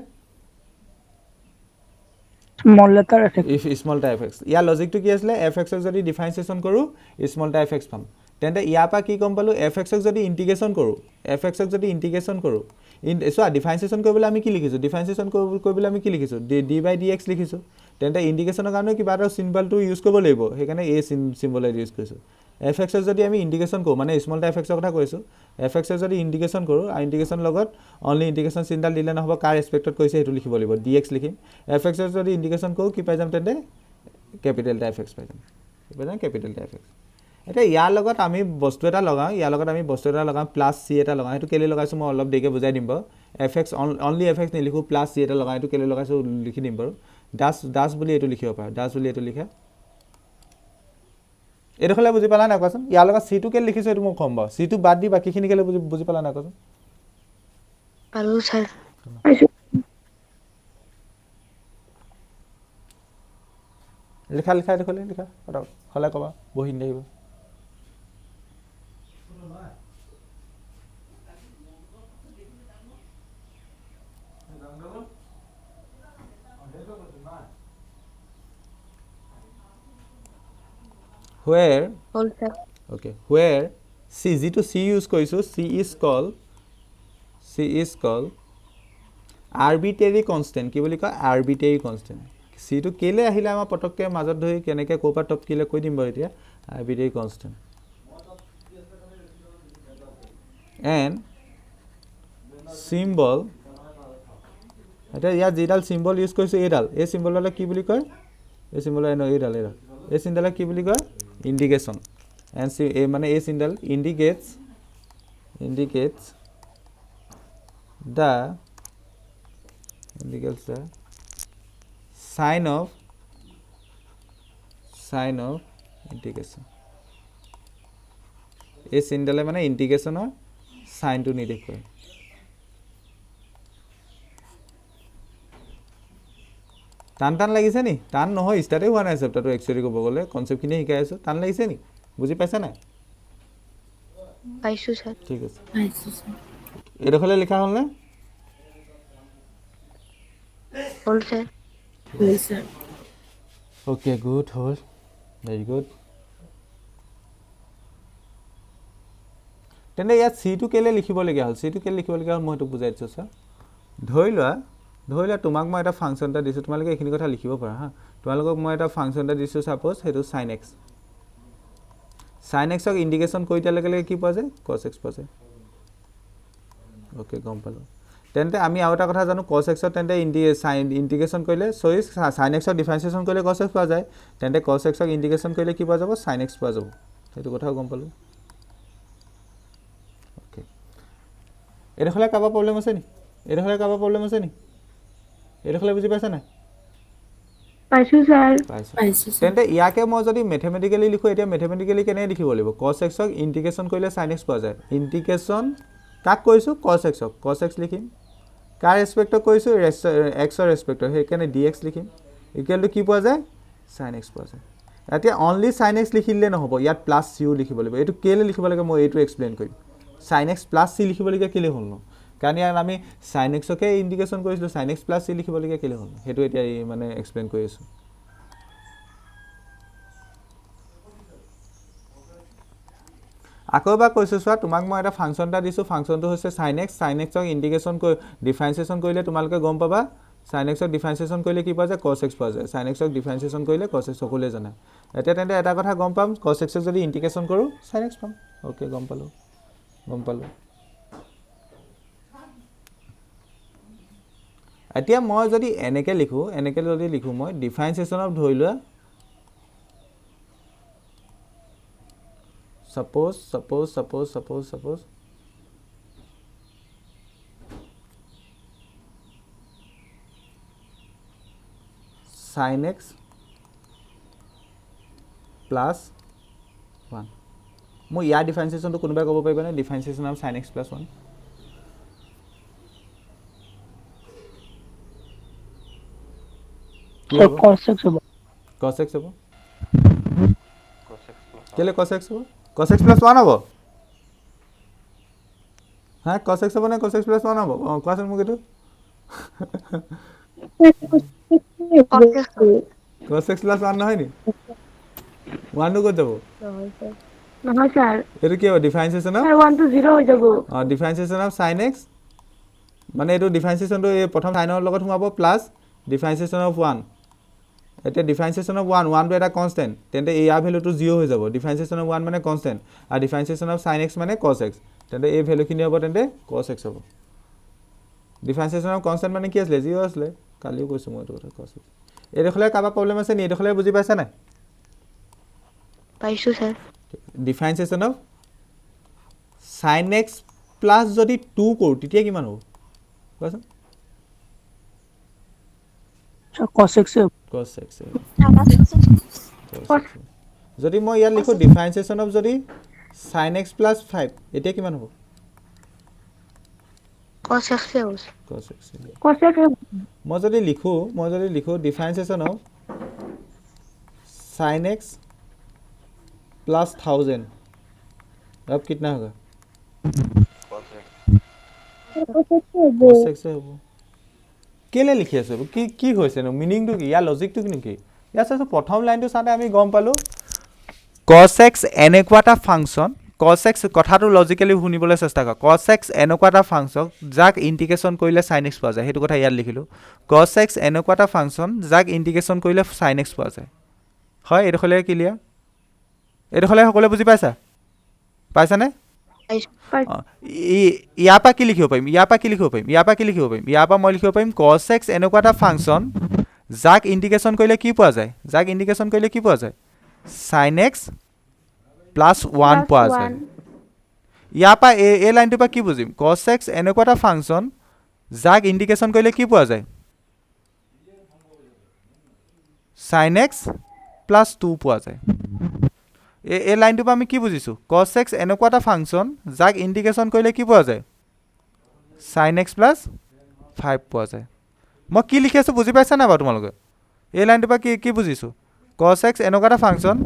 small letter F if small ta fx ইয়াৰ লজিকটো কি আছিল fx ক যদি ডিফাৰেন্সিয়েশন কৰো স্মল ta fx পাম তেন্তে ইয়াৰ পৰা কি কম পালো fx ক যদি ইন্টিগ্ৰেশন কৰো চোৱা ডিফাৰেন্সিয়েশন কৰিবলৈ আমি কি লিখিছো d/dx লিখিছো তেন্তে ইন্টিগ্ৰেশনৰ কাৰণে কিবা এটা সিম্বলটো ইউজ কৰিব লাগিব সেইকাৰণে এই সিম্বল ইউজ কৰিছো fx ক যদি আমি ইন্টিগ্ৰেশন কৰো মানে স্মল ta fx ৰ কথা কৈছো fx ক যদি ইন্টিগ্ৰেশন কৰো আৰু ইন্টিগ্ৰেশন লগত অনলি ইন্টিগ্ৰেশন চিনডাল দিলে নহব কাৰ ৰেসপেক্টত কৈছে হেতু লিখিব লাগিব dx লিখিম fx ক যদি ইন্টিগ্ৰেশন কৰো কি পাই যাম তেন্তে ক্যাপিটেল ta fx পাই যাম ক্যাপিটেল ta fx এটা ইয়াৰ লগত আমি বস্তু এটা লগাম প্লাস c এটা লগাম হেতু কেলে লগাইছো মই অলপ দেৰিকে বুজাই দিম বাৰু fx অনলি fx নিলিখো প্লাস c এটা লগাই হেতু কেলে লগাইছো লিখি দিম বাৰু দাস বুলি এটো লিখিব পাৰা দাস বুলি এটো লিখা এডখলে বুজি পালা না কোৱাচোন ইয়াৰ লগত c টো কেলে লিখিছো এটো মই কম বাৰু c টো বাদ দি বাকিখিনি কেলে বুজি পালা না কোৱাচোন পালো ছাৰ পাইছোঁ লিখা এডখলে লিখা হলে কবা বহি নিদিব where হ'ল sir okay where c to c use কৰিছো c is called arbitrary constant কি বুলি কয় arbitrary constant c to কেলে আহিলে আমাৰ পটককে মাজত ধৰি কেনেকে কোপা টপ কিলে কৈ দিম বাৰু এতিয়া arbitrary constant and symbol এটা ইয়াত যেডাল সিম্বল ইউজ কৰিছো এডাল এই সিম্বলডাল কি বুলি কয় এই সিম্বল এনো এডাল এই সিম্বলডাল কি বুলি কয় indication and see a মানে a symbol indicates the sign of integration a symbol মানে ইন্টিগ্ৰেশনৰ সাইনটো নিদেখুৱায় টান লাগিছে নি টান নহয় ষ্টাৰ্টে হোৱা নাই চেপ্টাৰটো একচুৱেলি ক'ব গ'লে কনসেপ্টখিনি শিকাই আছো টান লাগিছে নি বুজি পাইছা নাই পাইছো ছাৰ ঠিক আছে পাইছোঁ ছাৰ এডখলে লিখা হ'ল নে হ'ল ছাৰ হয় ছাৰ ওকে গুড হ'ল ভেৰি গুড তেন্তে ইয়াত c টো কেলে লিখিবলগীয়া হ'ল মই এইটো বুজাই দিছোঁ ছাৰ ধৰি লোৱা ধৰি লোৱা তোমাক মই এটা ফাংচন এটা দিছোঁ তোমালোকে এইখিনি কথা লিখিব পাৰা হা তোমালোকক মই এটা ফাংচন এটা দিছোঁ সাপোজ সেইটো sin x sin x ক ইন্ডিকেশন কৰি দিয়াৰ লগে লগে কি পোৱা যায় cos x পোৱা যায় ওকে গম পালো তেন্তে আমি আৰু এটা কথা জানো cos x তেন্তে ইন্টিগ্ৰেশন কৰিলে সৰি sin x ক ডিফাৰেন্সিয়েশন কৰিলে cos x পোৱা যায় তেন্তে cos x ক ইন্টিগ্ৰেশন কৰিলে কি পোৱা যাব sin x পোৱা যাব সেইটো কথাও গম পালো ওকে এডখলে কাবা প্ৰবলেম আছে নি এডখলে কাবা প্ৰবলেম আছে নি এডখলে বুজি পাইছা না পাইছো স্যার পাইছো স্যার তেন্তে ইয়াকে মই যদি ম্যাথমেটিক্যালি লিখো এটা ম্যাথমেটিক্যালি কেনে লিখিব লাগিব cos x ক ইন্টিগ্ৰেশন কৰিলে sin x পোৱা যায় ইন্টিগ্ৰেশন কাক কৈছো cos x লিখিম কাৰ ৰেসপেক্টত কৈছো x ৰ ৰেসপেক্টত হেকানে dx লিখিম ইকুৱেল টু কি পোৱা যায় sin x পোৱা যায় এতিয়া অনলি sin x লিখিলে নহব ইয়াত প্লাস c লিখিব লাগিব এটো কেলে লিখিব লাগে মই এটো এক্সপ্লেইন কৰিম sin x প্লাস c লিখিব লাগে কেলে হ'ল ন কাৰণ ইয়াত আমি sin x কে ইন্টিগ্ৰেশন কৰিছিলো sin x প্লাস c লিখিব লাগে কেলে হ'ল হেতু এতিয়া মানে এক্সপ্লেইন কৰি আছো আকৌবা কৈছো সোৱা তোমাক মই এটা ফাংচন এটা দিছো ফাংচনটো হৈছে sin x ক ইন্টিগ্ৰেশন কৰি ডিফাৰেন্সিয়েশন কৰিলে তোমালকে গম পাবা sin x ক ডিফাৰেন্সিয়েশন কৰিলে কি পোৱা যায় cos x পোৱা যায় sin x ক ডিফাৰেন্সিয়েশন কৰিলে cos x সকলোৱে জানে এতিয়া তেন্তে এটা কথা গম পাম cos x ক যদি ইন্টিগ্ৰেশন কৰো sin x পাম ওকে গম পালো এতিয়া মই যদি এনেকে লিখো মই ডিফাৰেন্সিয়েশন অফ ধৰি লোৱা suppose sin x plus 1 মই ইয়াৰ ডিফাৰেন্সিয়েশনটো কোনোবাই ক'ব পাৰিবনে differentiation of sin x plus 1 sir cos x হবে cos x হ'ব cos x plus কেলে cos x হ'ব cos x plus 1 হ'ব হ্যাঁ cos x হ'ব নে cos x plus 1 হ'ব কোৱাচোন মোক এটো cos x plus 1 নহয় নি 1 নো ক'ত যাব নহয় স্যার এটো কি হ'ব ডিফাৰেন্সিয়েশন অফ স্যাৰ 1 to 0 হৈ যাব ডিফাৰেন্সিয়েশন অফ sin x মানে এটো ডিফাৰেন্সিয়েশনটো এই প্ৰথম সাইনৰ লগত সোমাব প্লাস ডিফাৰেন্সিয়েশন অফ 1 এতিয়া ডিফাৰেন্সিয়েশন অফ 1 টো এটা কনস্ট্যান্ট তেন্তে এয়া ভ্যালুটো 0 হৈ যাব ডিফাৰেন্সিয়েশন অফ 1 মানে কনস্ট্যান্ট আৰু ডিফাৰেন্সিয়েশন অফ sin x মানে cos x তেন্তে এই ভ্যালুখিনি হ'ব তেন্তে cos x হ'ব ডিফাৰেন্সিয়েশন অফ কনস্ট্যান্ট মানে কি আছিল 0 আছিল কালিও কৈছো মই এটো কথা cos x এডখলে কাবা প্ৰবলেম আছে নি এডখলে বুজি পাইছা না পাইছো sir differentiation of sin x plus যদি 2 কৰো তেতিয়া কিমান হ'ব কোৱাচোন sir cos x cos x যদি মই ইয়াত লিখো ডিফাৰেন্সিয়েশন অফ যদি sin x plus 5 এতিয়া কিমান হ'ব cos x হবে cos x cos x মই যদি লিখো differentiation of sin x plus 1000 अब कितना होगा cos x cos x হ'ব কেলে লিখি আছে কি হৈছে ন মিনিংটো কি ইয়া লজিকটো কি নেকি ইয়াৰ সাথে প্ৰথম লাইনটো সাথে আমি গম পালো cos x এনেকুৱা এটা ফাংচন cos x কথাটো লজিক্যালি শুনিবলৈ চেষ্টা কৰ cos x এনেকুৱা এটা ফাংচন যাক ইন্টিগ্ৰেশন কৰিলে sin x পোৱা যায় হেতু কথা ইয়াত লিখিলো cos x এনেকুৱা এটা ফাংচন যাক ইন্টিগ্ৰেশন কৰিলে sin x পোৱা যায় হয় এডখলে ক্লিয়াৰ এডখলে সকলে বুজি পাইছা নে ইয়াৰ পৰা কি লিখিব পাৰিম ইয়াৰ পৰা মই লিখিব পাৰিম cos x এনেকুৱা এটা ফাংচন যাক ইন্টিগ্ৰেশন কৰিলে কি পোৱা যায় sin x plus 1 পোৱা যায় ইয়াৰ পৰা এই লাইনটো পৰা কি বুজিম cos x এনেকুৱা এটা ফাংচন যাক ইন্টিগ্ৰেশন কৰিলে কি পোৱা যায় sin x plus 2 পোৱা যায় এই লাইনটো পৰা আমি কি বুজিছো cos x এনেকুৱা এটা ফাংচন যাক ইন্টিগ্ৰেশন কৰিলে কি পোৱা যায় sin x plus 5 পোৱা যায় মই কি লিখি আছো বুজি পাইছা না বা তোমালোকে এই লাইনটো পৰা কি বুজিছো cos x এনেকুৱা এটা ফাংচন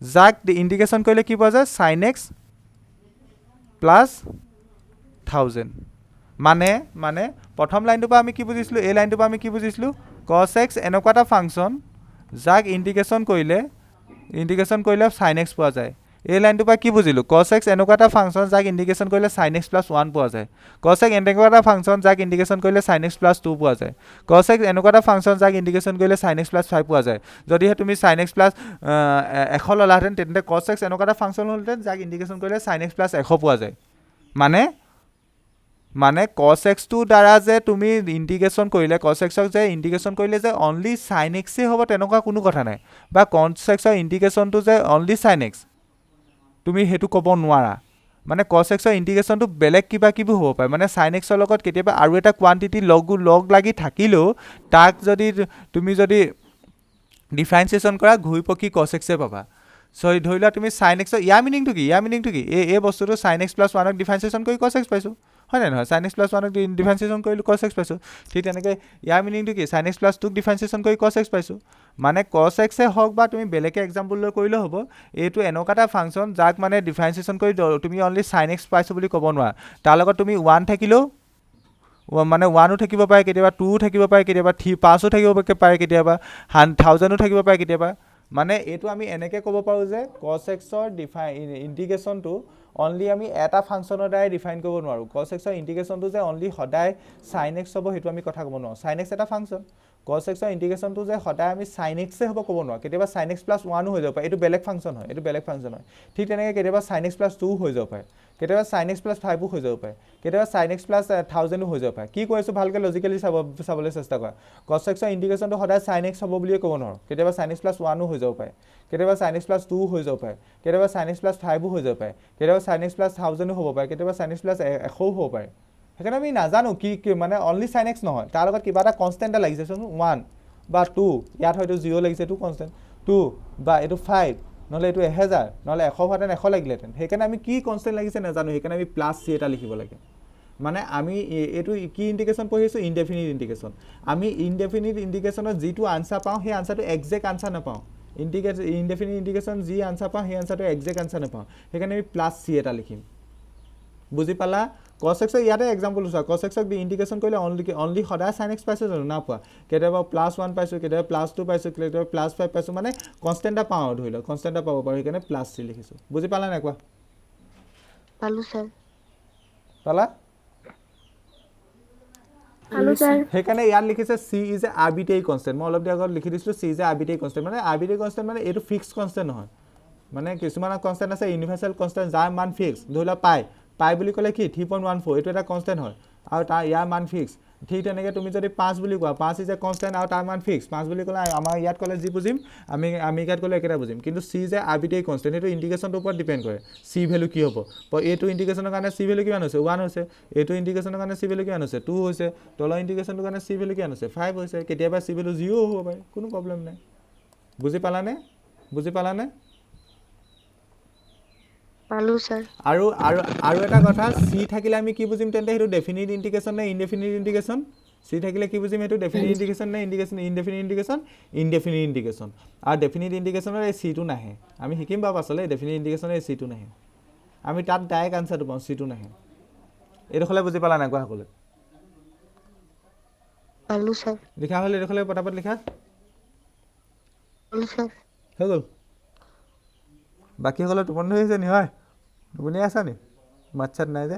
যাক ইন্টিগ্ৰেশন কৰিলে কি পোৱা যায় sin x plus 1000 মানে প্ৰথম লাইনটো পৰা আমি কি বুজিছিলো এই লাইনটো পৰা আমি কি বুজিছিলো cos x এনেকুৱা এটা ফাংচন যাক ইন্টিগ্ৰেশন কৰিলে sin x পোৱা যায় এই লাইনটোৰ পৰা কি বুজিলোঁ cos x এনেকুৱা এটা ফাংচন যাক ইণ্ডিকেশ্যন কৰিলে sin x + 1 পোৱা যায় cos x এনেকুৱা এটা ফাংচন যাক ইণ্ডিকেশ্যন কৰিলে sin x + 2 পোৱা যায় cos x এনেকুৱা এটা ফাংচন যাক ইণ্ডিকেশ্যন কৰিলে sin x + 5 পোৱা যায় যদিহে তুমি sin x + 1 ললাহেঁতেন তেন্তে cos x এনেকুৱা এটা ফাংচন হ'লহেঁতেন যাক ইণ্ডিকেশ্যন কৰিলে sin x + 100 পোৱা যায় মানে cos x টো দ্বাৰা যে তুমি ইণ্টিগ্ৰেশ্যন কৰিলে cos x ক যে ইণ্টিগ্ৰেশ্যন কৰিলে যে অনলি sin x এ হ'ব তেনেকুৱা কোনো কথা নাই বা cos x ৰ ইণ্টিগ্ৰেশ্যনটো যে অনলি sin x তুমি হেতু ক'ব নোৱাৰা মানে cos x ৰ ইণ্টিগ্ৰেশ্যনটো বেলেগ কিবা কিবি হ'ব পাৰে মানে sin x ৰ লগত কেতিয়াবা আৰু এটা কোৱান্টিটি লগ লাগি থাকিলেও তাক তুমি যদি ডিফাৰেন্সিয়েশ্যন কৰা ঘূৰি পকি cos x এ পাবা সো ধৰি লোৱা তুমি sin x ইয়াৰ মিনিংটো কি এই বস্তুটো sin x + 1 ক ডিফাৰেন্সিয়েশ্যন কৰি cos x পাইছো হয় না নহয় sin x + 1 ক ডিফাৰেন্সিয়েশ্যন কৰিলো cos x পাইছো ঠিক তেনেকৈ ইয়াৰ মিনিংটো কি sin x + 2 ক ডিফাৰেন্সিয়েশ্যন কৰি cos x পাইছো মানে cos x এ হওক বা তুমি বেলেগে এক্সাম্পল লৈ কৰিলেও হ'ব এইটো এনেকুৱা এটা ফাংচন যাক মানে ডিফাৰেন্সিয়েশ্যন কৰি তুমি অনলি sin x পাইছো বুলি ক'ব নোৱাৰা তাৰ লগত তুমি 1 থাকিলেও মানে 1ও থাকিব পাৰে কেতিয়াবা 2ও থাকিব পাৰে কেতিয়াবা 5ও থাকিব পাৰে কেতিয়াবা 1000ও থাকিব পাৰে কেতিয়াবা মানে এইটো আমি এনেকৈ ক'ব পাৰোঁ যে cos x ৰ ইণ্টিগ্ৰেশ্যনটো অনলি আমি এটা ফাংচনৰ দ্বাৰাই ডিফাইন কৰিব নোৱাৰোঁ cos x ৰ ইণ্টিগ্ৰেশ্যনটো যে অনলি সদায় sin x হ'ব সেইটো আমি কথা ক'ব নোৱাৰোঁ sin x এটা ফাংচন cos x ৰ ইণ্টিগ্ৰেশ্যনটো যে সদায় আমি sin x হ'ব ক'ব নোৱাৰোঁ কেতিয়াবা sin x + 1ও হৈ যাব পাৰে এইটো বেলেগ ফাংচন হয় ঠিক তেনেকৈ কেতিয়াবা sin x + 2 হৈ যাব পাৰে কেতিয়াবা sin x + 5ও হৈ যাব পাৰে কেতিয়াবা sin x + 1000ও হৈ যাব পাৰে কি কৈছোঁ ভালকৈ লজিকেলি চাবলৈ চেষ্টা কৰা cos x ৰ ইণ্টিগ্ৰেশ্যনটো সদায় sin x হ'ব বুলিয়ে ক'ব নোৱাৰোঁ কেতিয়াবা sin x + 1ও হৈ যাব পাৰে কেতিয়াবা sin x + 2ও হৈ যাব পাৰে কেতিয়াবা sin x + 5ও হৈ যাব পাৰে কেতিয়াবা sin x + 1000ও হ'ব পাৰে কেতিয়াবা sin x + 100ও হ'ব পাৰে সেইকাৰণে আমি নাজানো কি মানে অনলি sin x নহয় তাৰ লগত কিবা এটা কনষ্টেণ্ট এটা লাগিছে চোন 1 বা 2 ইয়াত হয়তো 0 লাগিছে এইটো কনষ্টেণ্ট 2 বা এইটো 5 নহ'লে এইটো 1000 নহ'লে 100 হোৱাতেন 100 লাগিলেহেঁতেন সেইকাৰণে আমি কি কনষ্টেণ্ট লাগিছে নাজানো সেইকাৰণে আমি +c এটা লিখিব লাগে মানে আমি এইটো কি ইণ্টিগ্ৰেশ্যন পঢ়িছোঁ ইনডেফিনিট ইণ্টিগ্ৰেশ্যন আমি ইনডেফিনিট ইণ্টিগ্ৰেশ্যনত যিটো আনচাৰ পাওঁ সেই আনচাৰটো একজেক্ট আনচাৰ নাপাওঁ ইনডেফিনিট ইণ্টিগ্ৰেশ্যন যি আনচাৰ পাওঁ সেই আনচাৰটো একজেক্ট আনচাৰ নাপাওঁ সেইকাৰণে আমি +c এটা লিখিম বুজি পালা cos x ইয়াতে এক্সাম্পল চোৱা cos x ক ইণ্টিগ্ৰেশ্যন কৰিলে অনলি সদায় sin x পাইছোঁ জানো না পোৱা কেতিয়াবা +1 পাইছোঁ কেতিয়াবা +2 পাইছোঁ কেতিয়াবা +5 পাইছোঁ মানে কনষ্টেণ্ট এটা পাওঁ ধৰি লওক কনষ্টেণ্ট এটা পাব পাৰোঁ সেইকাৰণে +c লিখিছোঁ বুজি পালা নাই কোৱা পালো স্যাৰ পালা পালো স্যাৰ সেইকাৰণে ইয়াত লিখিছে c is a arbitrary constant মই অলপ দেৰি আগত লিখি দিছিলোঁ c is a arbitrary constant মানে আৰ্বিট্ৰেৰী কনষ্টেণ্ট মানে এইটো ফিক্সড কনষ্টেণ্ট নহয় মানে কিছুমান কনষ্টেণ্ট আছে ইউনিভাৰ্চেল কনষ্টেণ্ট যাৰ মান ফিক্স ধৰি লোৱা পাই বুলি ক'লে কি 3.14 এইটো এটা কনষ্টেণ্ট হয় আৰু তাৰ ইয়াৰ মান ফিক্স ঠিক তেনেকৈ তুমি যদি 5 বুলি কোৱা 5 ইজ এ কনষ্টেণ্ট আৰু তাৰ মান ফিক্স 5 বুলি ক'লে আমাৰ ইয়াত ক'লে যি বুজিম আমি ইয়াত ক'লে একেটা বুজিম কিন্তু c is a arbitrary constant এইটো ইণ্টিগ্ৰেশ্যনটোৰ ওপৰত ডিপেণ্ড কৰে c ভেলু কি হ'ব এইটো ইণ্টিগ্ৰেশ্যনৰ কাৰণে c ভেলু কিমান হৈছে 1 হৈছে এইটো ইণ্টিগ্ৰেশ্যনৰ কাৰণে c ভেলু কিমান হৈছে 2 হৈছে তলৰ ইণ্টিগ্ৰেশ্যনটোৰ কাৰণে c ভেলু কিমান হৈছে 5 হৈছে কেতিয়াবা c ভেলু 0 হ'ব পাৰে কোনো প্ৰব্লেম নাই বুজি পালানে পালো স্যাৰ আৰু এটা কথা c থাকিলে আমি কি বুজিম তেন্তে সেইটো ডেফিনিট ইণ্টিগ্ৰেশ্যন নে ইনডেফিনিট ইণ্টিগ্ৰেশ্যন c থাকিলে কি বুজিম সেইটো ডেফিনিট ইণ্টিগ্ৰেশ্যন নে ইনডেফিনিট ইণ্টিগ্ৰেশ্যন আৰু ডেফিনিট ইণ্টিগ্ৰেশ্যনৰ এই c টো নাহে আমি শিকিম বাৰু পাছলৈ ডেফিনিট ইণ্টিগ্ৰেশ্যনৰ এই c টো নাহে আমি তাত ডাইৰেক্ট আনচাৰটো পাওঁ c টো নাহে এইডোখৰলৈ বুজি পালা নাই কোৱা সকলোৱে পালো স্যাৰ লিখা হ'লে এইডোখৰলৈ পটাপট লিখা পালো স্যাৰ হৈ গ'ল বাকী সকলো টোপনি ধৰি আছে নি হয় টোপনি আছা নি মাত চাত নাই যে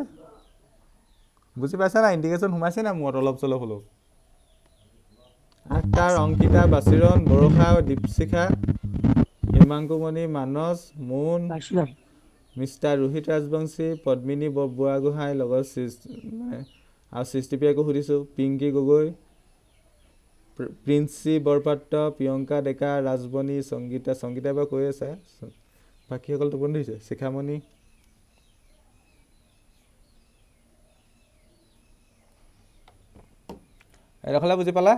বুজি পাইছা না ইণ্ডিকেশ্যন সোমাইছে না মূৰত অলপ চলপ হ'লেও আখতাৰ অংকিতা বাচিৰণ বৰষা দীপশিখা হিমাংকুমণি মানস মুন মিষ্টাৰ ৰোহিত ৰাজবংশী পদ্মিনী বুঢ়াগোহাঁই লগত আৰু সৃষ্টিপ্ৰিয়াকো সুধিছোঁ পিংকী গগৈ প্ৰিন্সি বৰপাত্ৰ প্ৰিয়ংকা ডেকা ৰাজবনী সংগীতা এবাৰ কৈ আছে বাকীসকল টোপনি ধৰিছে শিখামণি এডোখৰলৈ বুজি পালা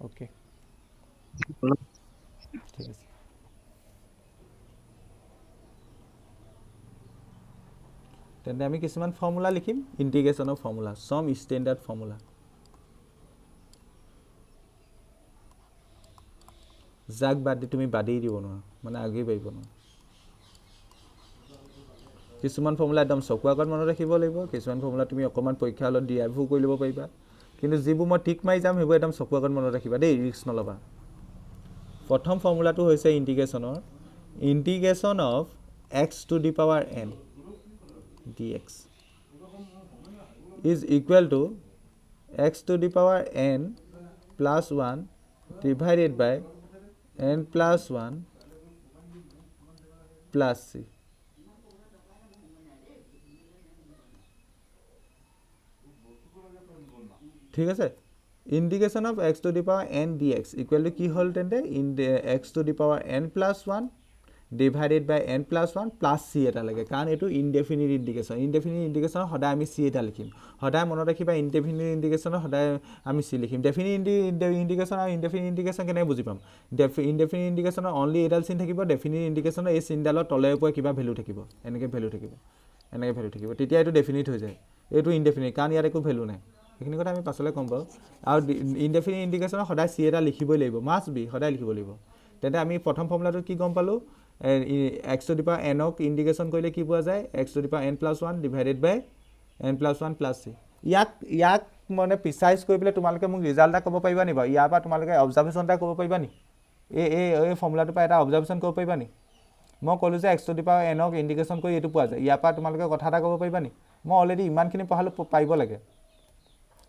অ'কে ঠিক আছে তেন্তে আমি কিছুমান ফৰ্মুলা লিখিম ইণ্টিগ্ৰেশ্যনৰ ফৰ্মুলা সম ষ্টেণ্ডাৰ্ড ফৰ্মুলা যাক বাদ দি তুমি বাদেই দিব নোৱাৰা মানে আগেই পাৰিব নোৱাৰা কিছুমান ফৰ্মুলা একদম চকুৰ আগত মনত ৰাখিব লাগিব কিছুমান ফৰ্মুলা তুমি অকণমান পৰীক্ষা হলত ডিৰাইভো কৰি ল'ব পাৰিবা কিন্তু যিবোৰ মই টিক মাৰি যাম সেইবোৰ একদম চকুৰ আগত মনত ৰাখিবা দেই ৰিস্ক নল'বা প্ৰথম ফৰ্মুলাটো হৈছে ইণ্টিগ্ৰেশ্যনৰ integration of x to the power n dx is equal to x to the power n plus 1 divided by n plus 1 plus c. ঠিক আছে integration of x to the power n dx equal to কি হল তেন্তে x to the power n plus 1 divided by n plus 1 plus c এটা লাগে কাৰণ এটো indefinite ইন্টিগ্ৰেশন সদায় আমি c এটা লিখিম সদায় মনত ৰাখিবা ইনডেফিনিট ইন্টিগ্ৰেশন সদায় আমি c লিখিম ডেফিনিট ইন্টিগ্ৰেশন আৰু ইনডেফিনিট ইন্টিগ্ৰেশন কেনে বুজি পাম ইনডেফিনিট ইন্টিগ্ৰেশনৰ অনলি এডাল চিন থাকিব ডেফিনিট ইন্টিগ্ৰেশনৰ এই চিনডালৰ তলে ওপৰে কিবা ভ্যালু থাকিব এনেকে ভ্যালু থাকিব তেতিয়া এটো ডেফিনিট হৈ যায় এটো ইনডেফিনিট কাৰণ ইয়াৰ একো ভ্যালু নাই এইখিনি কথা আমি পাছলে কম পাও আৰু ইনডেফিনিট ইন্টিগ্ৰেশনৰ সদায় c এটা লিখিবই লাগিব মাস্ট বি সদায় লিখিব লাগিব তেন্তে আমি প্ৰথম ফৰ্মুলাটো কি গম পালো x to the power n ক ইন্টিগ্ৰেশন কৰিলে কি পোৱা যায় x to the power n plus 1 divided by n plus 1 plus c ইয়াক মানে প্ৰিসাইজ কৰি পেলে তোমালোকে মোক ৰিজাল্ট এটা ক'ব পাৰিবা নি বাৰু ইয়াৰ পৰা তোমালোকে অবজাৰভেশন এটা ক'ব পাৰিবা নি এই ফৰ্মুলাটো পৰা এটা অবজাৰভেশন ক'ব পাৰিবা নি মই ক'লো যে x to the power n ক ইন্টিগ্রেশন কৰি এটো পোৱা যায় ইয়াৰ পৰা তোমালোকে কথা এটা ক'ব পাৰিবা নি মই অলৰেডি ইমানখিনি পঢ়ালো পাৰিব লাগে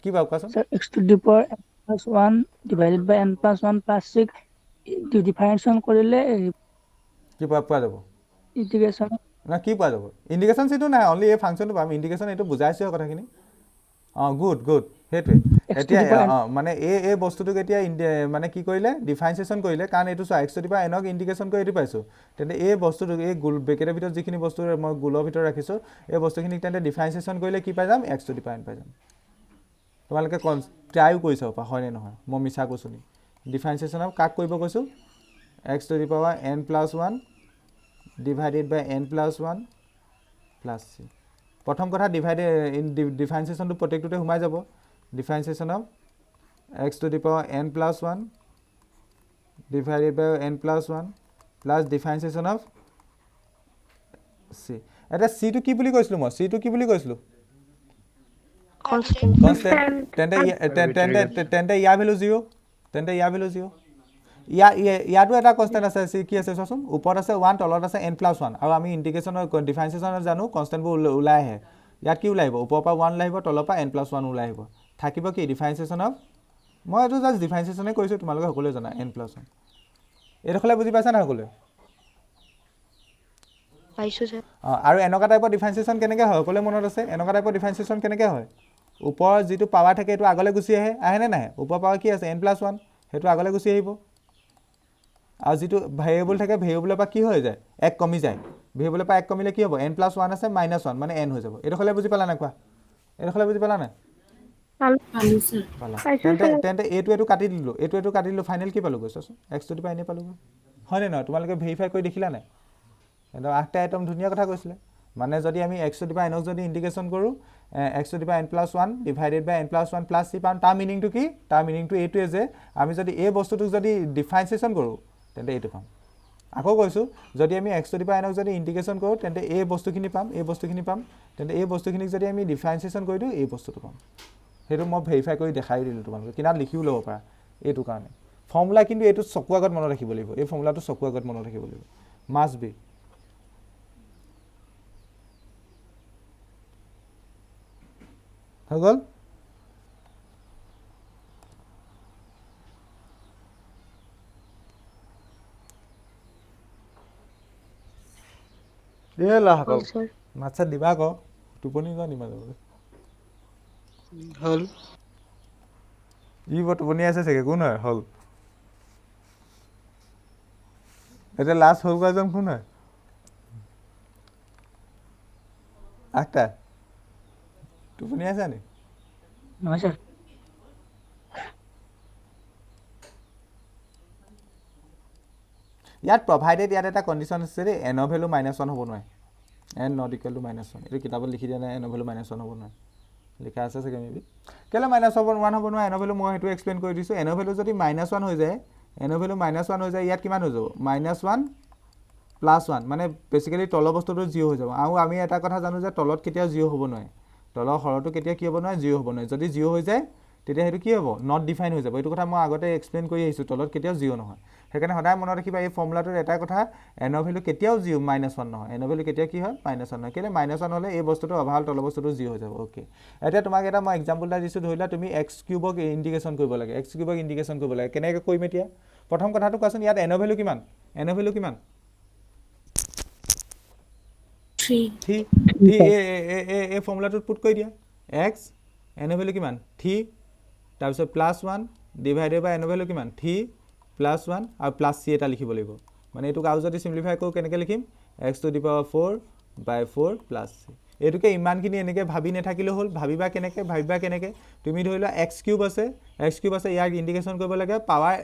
কি বাও কোৱাচোন Sir, x to the power n plus 1 divided by n plus 1 plus 6 ডিফাৰেনশন কৰিলে কি পোৱা যাব ইন্টিগ্ৰেশন না কি পোৱা যাব ইন্টিগ্ৰেশন সিটো নাই অনলি এই ফাংশনটো পাম ইন্টিগ্ৰেশন এটো বুজাইছো কথাখিনি গুড হেতুৱে এতিয়া মানে এই বস্তুটো এতিয়া মানে কি কৰিলে ডিফাৰেন্সিয়েশন কৰিলে কাৰণ এটো x to the power n ক ইন্টিগ্ৰেশন কৰি এটো পাইছো তেন্তে এই বস্তুটো এই গোল ব্ৰেকেটৰ ভিতৰত যিখিনি বস্তু মই গোলৰ ভিতৰত ৰাখিছো এই বস্তুখিনি তেন্তে ডিফাৰেন্সিয়েশন কৰিলে কি পাই যাম x to the power n পাই যাম তোমালোকে ট্ৰাইও কৰিছা হয় নে নহয় মই মিছা কৈছো নি ডিফাৰেন্সিয়েশন অফ কাক কৰিব কৈছো x to the power n plus 1 divided by n plus 1 plus c প্ৰথম কথা ডিফাৰেন্সিয়েশনটো প্ৰত্যেকটোতে সোমাই যাব ডিফাৰেন্সিয়েশন of x to the power n plus 1 divided by n plus 1 plus differentiation of c এটা c টো কি বুলি কৈছিলো মই c টো কি বুলি কৈছিলো constant তেন্তে ইয়াৰ ভ্যালু 0 তেন্তে ইয়াৰ ভ্যালু 0 ইয়াটো এটা কনস্ট্যান্ট আছে কি আছে চোন ওপৰত আছে 1 তলত আছে n plus 1 আৰু আমি ইন্টিগ্ৰেশনৰ ডিফাৰেন্সিয়েশনৰ জানো কনস্ট্যান্টবোৰ ওলাই আহে ইয়াত কি ওলাইব ওপৰৰ পৰা 1 লাইব তলৰ পৰা n plus 1 ওলাই আহিব থাকিব কি ডিফাৰেন্সিয়েশন অফ মই এটো জাস্ট ডিফাৰেন্সিয়েশনে কৈছো তোমালোকে সকলোৱে জানা n plus 1 এৰখলে বুজি পাইছা না সকলোৱে পাইছো স্যাৰ আৰু এনেকা টাইপৰ ডিফাৰেন্সিয়েশন কেনেকৈ হয় সকলোৱে মনত আছে এনেকা টাইপৰ ডিফাৰেন্সিয়েশন কেনেকৈ হয় ওপৰ যেটো পাৱাৰ থাকে এটো আগলৈ গুছি আহে নে নাহে ওপৰ পাৱাৰ কি আছে n plus 1 হেতু আগলৈ গুছি আহিব আৰু যেটো ভেৰিয়েবল থাকে ভেৰিয়েবলৰ পৰা কি হৈ যায় এক কমি যায় ভেৰিয়েবলৰ পৰা এক কমিলে কি হ'ব n plus 1 আছে -1 মানে n হৈ যাব এটো খলে বুজি পালা না কোৱা এটো খলে বুজি পালা না পালো স্যার পালা তেন্তে এটো কাটি দিলো ফাইনাল কি পালো গৈছছো x to the power n পালো হয় নে নহয় তোমালোকে ভেৰিফাই কৰি দেখিলা নাই এটা আঠটা আইটেম ধুনিয়া কথা কৈছিলে মানে যদি আমি x to the power n ক যদি ইন্টিগ্রেশন কৰো x to the power n plus 1 divided by n plus 1 plus c পাম তাৰ মিনিংটো কি তাৰ মিনিংটো এইটোৱে যে আমি যদি এই বস্তুটোক যদি ডিফাৰেন্সিয়েশন কৰো তেন্তে এইটো পাম আকৌ কৈছো যদি আমি x to the power n ক যদি ইন্টিগ্রেশন কৰো তেন্তে এই বস্তুখিনি পাম তেন্তে এই বস্তুখিনিক যদি আমি ডিফাৰেন্সিয়েশন কৰি দিও এই বস্তুটো পাম হেতু মই ভেৰিফাই কৰি দেখাই দিলো তোমালোকে কিনা লিখিও লব পাৰা এইটো কাৰণে ফৰ্মুলা কিন্তু এইটো চকু আগত মনত ৰাখিব লাগিব এই ফৰ্মুলাটো চকু আগত মনত ৰাখিব লাগিব মাস্ট বি হৈ গল এলা হল স্যার মাছা দিবা ক টোপনি গা নিমা যাব হল ই টোপনি আছে চাগে কোন হয় হল এটা লাস্ট হল গাজম কোন হয় আটা টোপনি আছে নি নহয় স্যার ইয়াত প্রভাইডেড ইয়াত এটা কন্ডিশন আছে রে n ভ্যালু -1 হ'ব নহয় n not equal to -1 এটো কিতাবত লিখি দিয়া নাই n ভ্যালু -1 হ'ব নহয় লিখা আছে চাগে মেবি কেলে -1 হ'ব নহয় n ভ্যালু মই হেতু এক্সপ্লেইন কৰি দিছো n ভ্যালু যদি -1 হৈ যায় n ভ্যালু -1 হৈ যায় ইয়াত কিমান হৈ যাব -1 +1 মানে বেসিক্যালি তলৰ বস্তুটো 0 হৈ যাব আৰু আমি এটা কথা জানো যে তলত কেতিয়া 0 হ'ব নহয় তলৰ হৰটো কেতিয়া কি হ'ব নহয় 0 হ'ব নহয় যদি 0 হৈ যায় তেতিয়া সেইটো কি হ'ব নট ডিফাইন হৈ যাব এইটো কথা মই আগতে এক্সপ্লেইন কৰি আহিছোঁ তলত কেতিয়াও 0 নহয় সেইকাৰণে সদায় মনত ৰাখিবা এই ফৰ্মুলাটোৰ এটা কথা n ৰ ভ্যালু কেতিয়াও 0 -1 নহয় n ৰ ভ্যালু কেতিয়া কি হয় -1 নহয় কেলে -1 হ'লে এই বস্তুটো অভাল তলৰ বস্তুটো 0 হৈ যাব ওকে এতিয়া তোমাক এটা মই এক্সাম্পল এটা দিছোঁ ধৰিলা তুমি x কিউবক ইন্টিগ্ৰেশন কৰিব লাগে x কিউবক ইন্টিগ্ৰেশন কৰিব লাগে কেনেকৈ কৰিম এতিয়া প্ৰথম কথাটো কোৱাচোন ইয়াত n ৰ ভ্যালু কিমান n ৰ ভ্যালু কিমান 3 এই ফৰ্মুলাটোত পুট কৰি দিয়া x n ৰ ভ্যালু কিমান 3 তাৰপিছত +1 ডিভাইডেড বাই n ৰ ভ্যালু কিমান 3 +1 আৰু +c এটা লিখিব লাগিব মানে এইটোক আৰু যদি সিম্পলিফাই কৰো কেনেকৈ লিখিম x to the power 4 by 4 + c এইটোকে ইমানখিনি এনেকৈ ভাবি নেথাকিলে হ'ল ভাবিবা কেনেকৈ তুমি ধৰিলা x কিউব আছে ইয়াক ইন্টিগ্ৰেশন কৰিব লাগে পাৱাৰ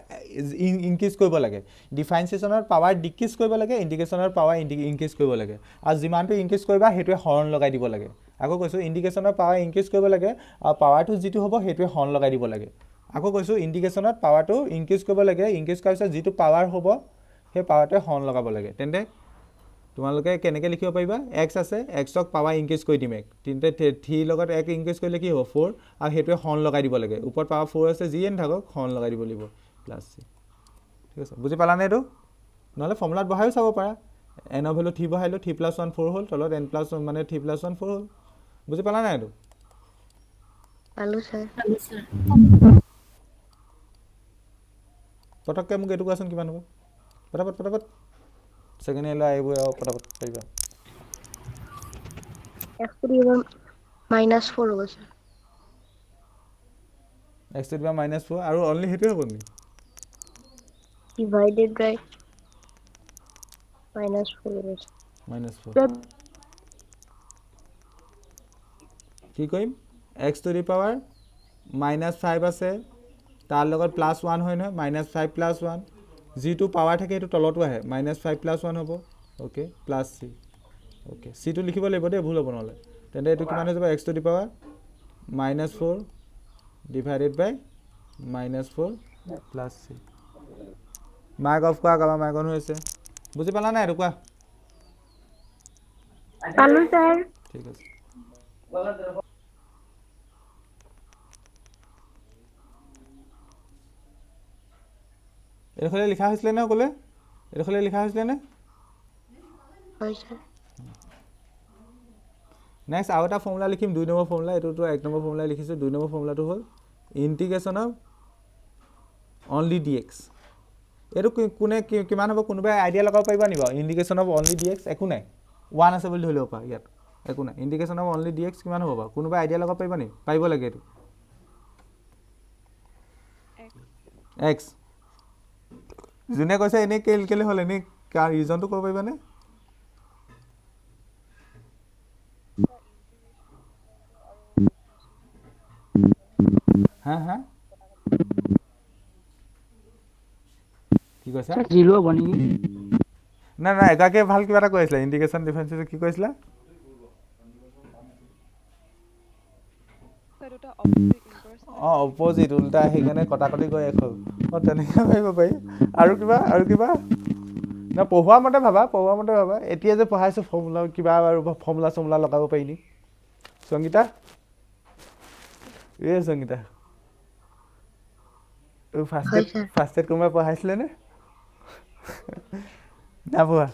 ইনক্ৰিজ কৰিব লাগে ডিফাৰেন্সিয়েশনৰ পাৱাৰ ডিক্ৰিজ কৰিব লাগে ইন্টিগ্ৰেশনৰ পাৱাৰ ইনক্ৰিজ কৰিব লাগে আৰু যিমানটো ইনক্ৰিজ কৰিবা হেতুৱে হৰণ লগাই দিব লাগে আকৌ কৈছো ইন্টিগ্ৰেশনৰ পাৱাৰ ইনক্ৰিজ কৰিব লাগে আৰু পাৱাৰটো যেটো হ'ব হেতুৱে হৰণ লগাই দিব লাগে আকৌ কৈছো ইন্টিগ্ৰেশনত পাৱাৰটো ইনক্ৰিজ কৰিব লাগে ইনক্ৰিজ কৰাৰ পিছত যেটো পাৱাৰ হ'ব সেই পাৱাৰটোৱে হৰণ লগাব লাগে তেন্তে তোমালোকে কেনেকৈ লিখিব পাৰিবা x আছে x ক পাৱাৰ ইনক্ৰিজ কৰি দিম এক তিনতে 3 লগত 1 ইনক্ৰিজ কৰিলে কি হ'ব 4 আৰু হেতুৱে হৰণ লগাই দিব লাগে ওপৰত পাৱাৰ 4 আছে যি এন থাকক হৰণ লগাই দিব লাগিব প্লাস c ঠিক আছে বুজি পালা নে এটো নহলে ফৰ্মুলাত বহাইও চাব পাৰা n ৰ ভ্যালু 3 বহাইলো 3 + 1 4 হ'ল তলত n + 1 মানে 3 + 1 4 হ'ল বুজি পালা না এটো পালো স্যার পটককে মোক এটো কোৱাচোন কিমান হ'ব পটাপট সেকেন্ড ইয়াৰ আহিব আৰু পটাপট পাৰিবা x to the power -4 होगा sir x to the power -4 আৰু অনলি হেতু হ'ব নি divided by -4 होगा -4 কি কৰিম x to the power -5 আছে তাৰ লগত +1 হয় নহয় -5 + 1 যেটো পাৱাৰ থাকে এটো তলতো আহে -5 + 1 হ'ব ওকে + c ওকে c টো লিখিব লাগিব দে ভুল হ'ব নহলে তেন্তে এটো কিমান হৈ যাব x to the power -4 divided by -4 + c mark of কৰা কাবা মাৰ্ক অন হৈছে বুজি পালা না এটো কোৱা পালো স্যাৰ ঠিক আছে এৰখলে লিখা হইছিল না কলে এৰখলে লিখা হইছিল না হয় স্যাৰ নেক্সট আৰু এটা ফৰ্মুলা লিখিম 2 নম্বৰ ফৰ্মুলা এটো তো 1 নম্বৰ ফৰ্মুলা লিখিছো 2 নম্বৰ ফৰ্মুলাটো হ'ল ইন্টিগ্ৰেশন অফ অনলি dx এটো কোনে কিমান হ'ব কোনোবা আইডিয়া লগাব পাৰিবা নিবা ইন্টিগ্ৰেশন অফ অনলি dx একো নাই 1 আছে বুলি ধৰি লব পা ইয়াত একো নাই ইন্টিগ্ৰেশন অফ অনলি dx কিমান হ'ব বা কোনোবা আইডিয়া লগাব পাৰিবা নি পাৰিব লাগে এটো x জুনে কৈছে এনে কেলে হল এনে কাৰ ৰিজনটো ক'ব পাৰিবা নে হা কি কৈছা 0 হ'ব নেকি না এটাকে ভাল কিবা এটা কৈছিলা ইন্টিগ্ৰেশন ডিফাৰেন্সিয়েল কি কৈছিলা অপোজিট উল্টা হেগানে কটাকটি গৈ এখন তেনেকা ভাবিব পাৰি আৰু কিবা না পঢ়োৱা মতে ভাবা এতিয়া যে পঢ়াইছো ফৰ্মুলা কিবা আৰু ফৰ্মুলা লগাব পাৰি নি সংগীতা ফাৰ্ষ্ট এড কোনোবা পঢ়াইছিলে নে না পঢ়া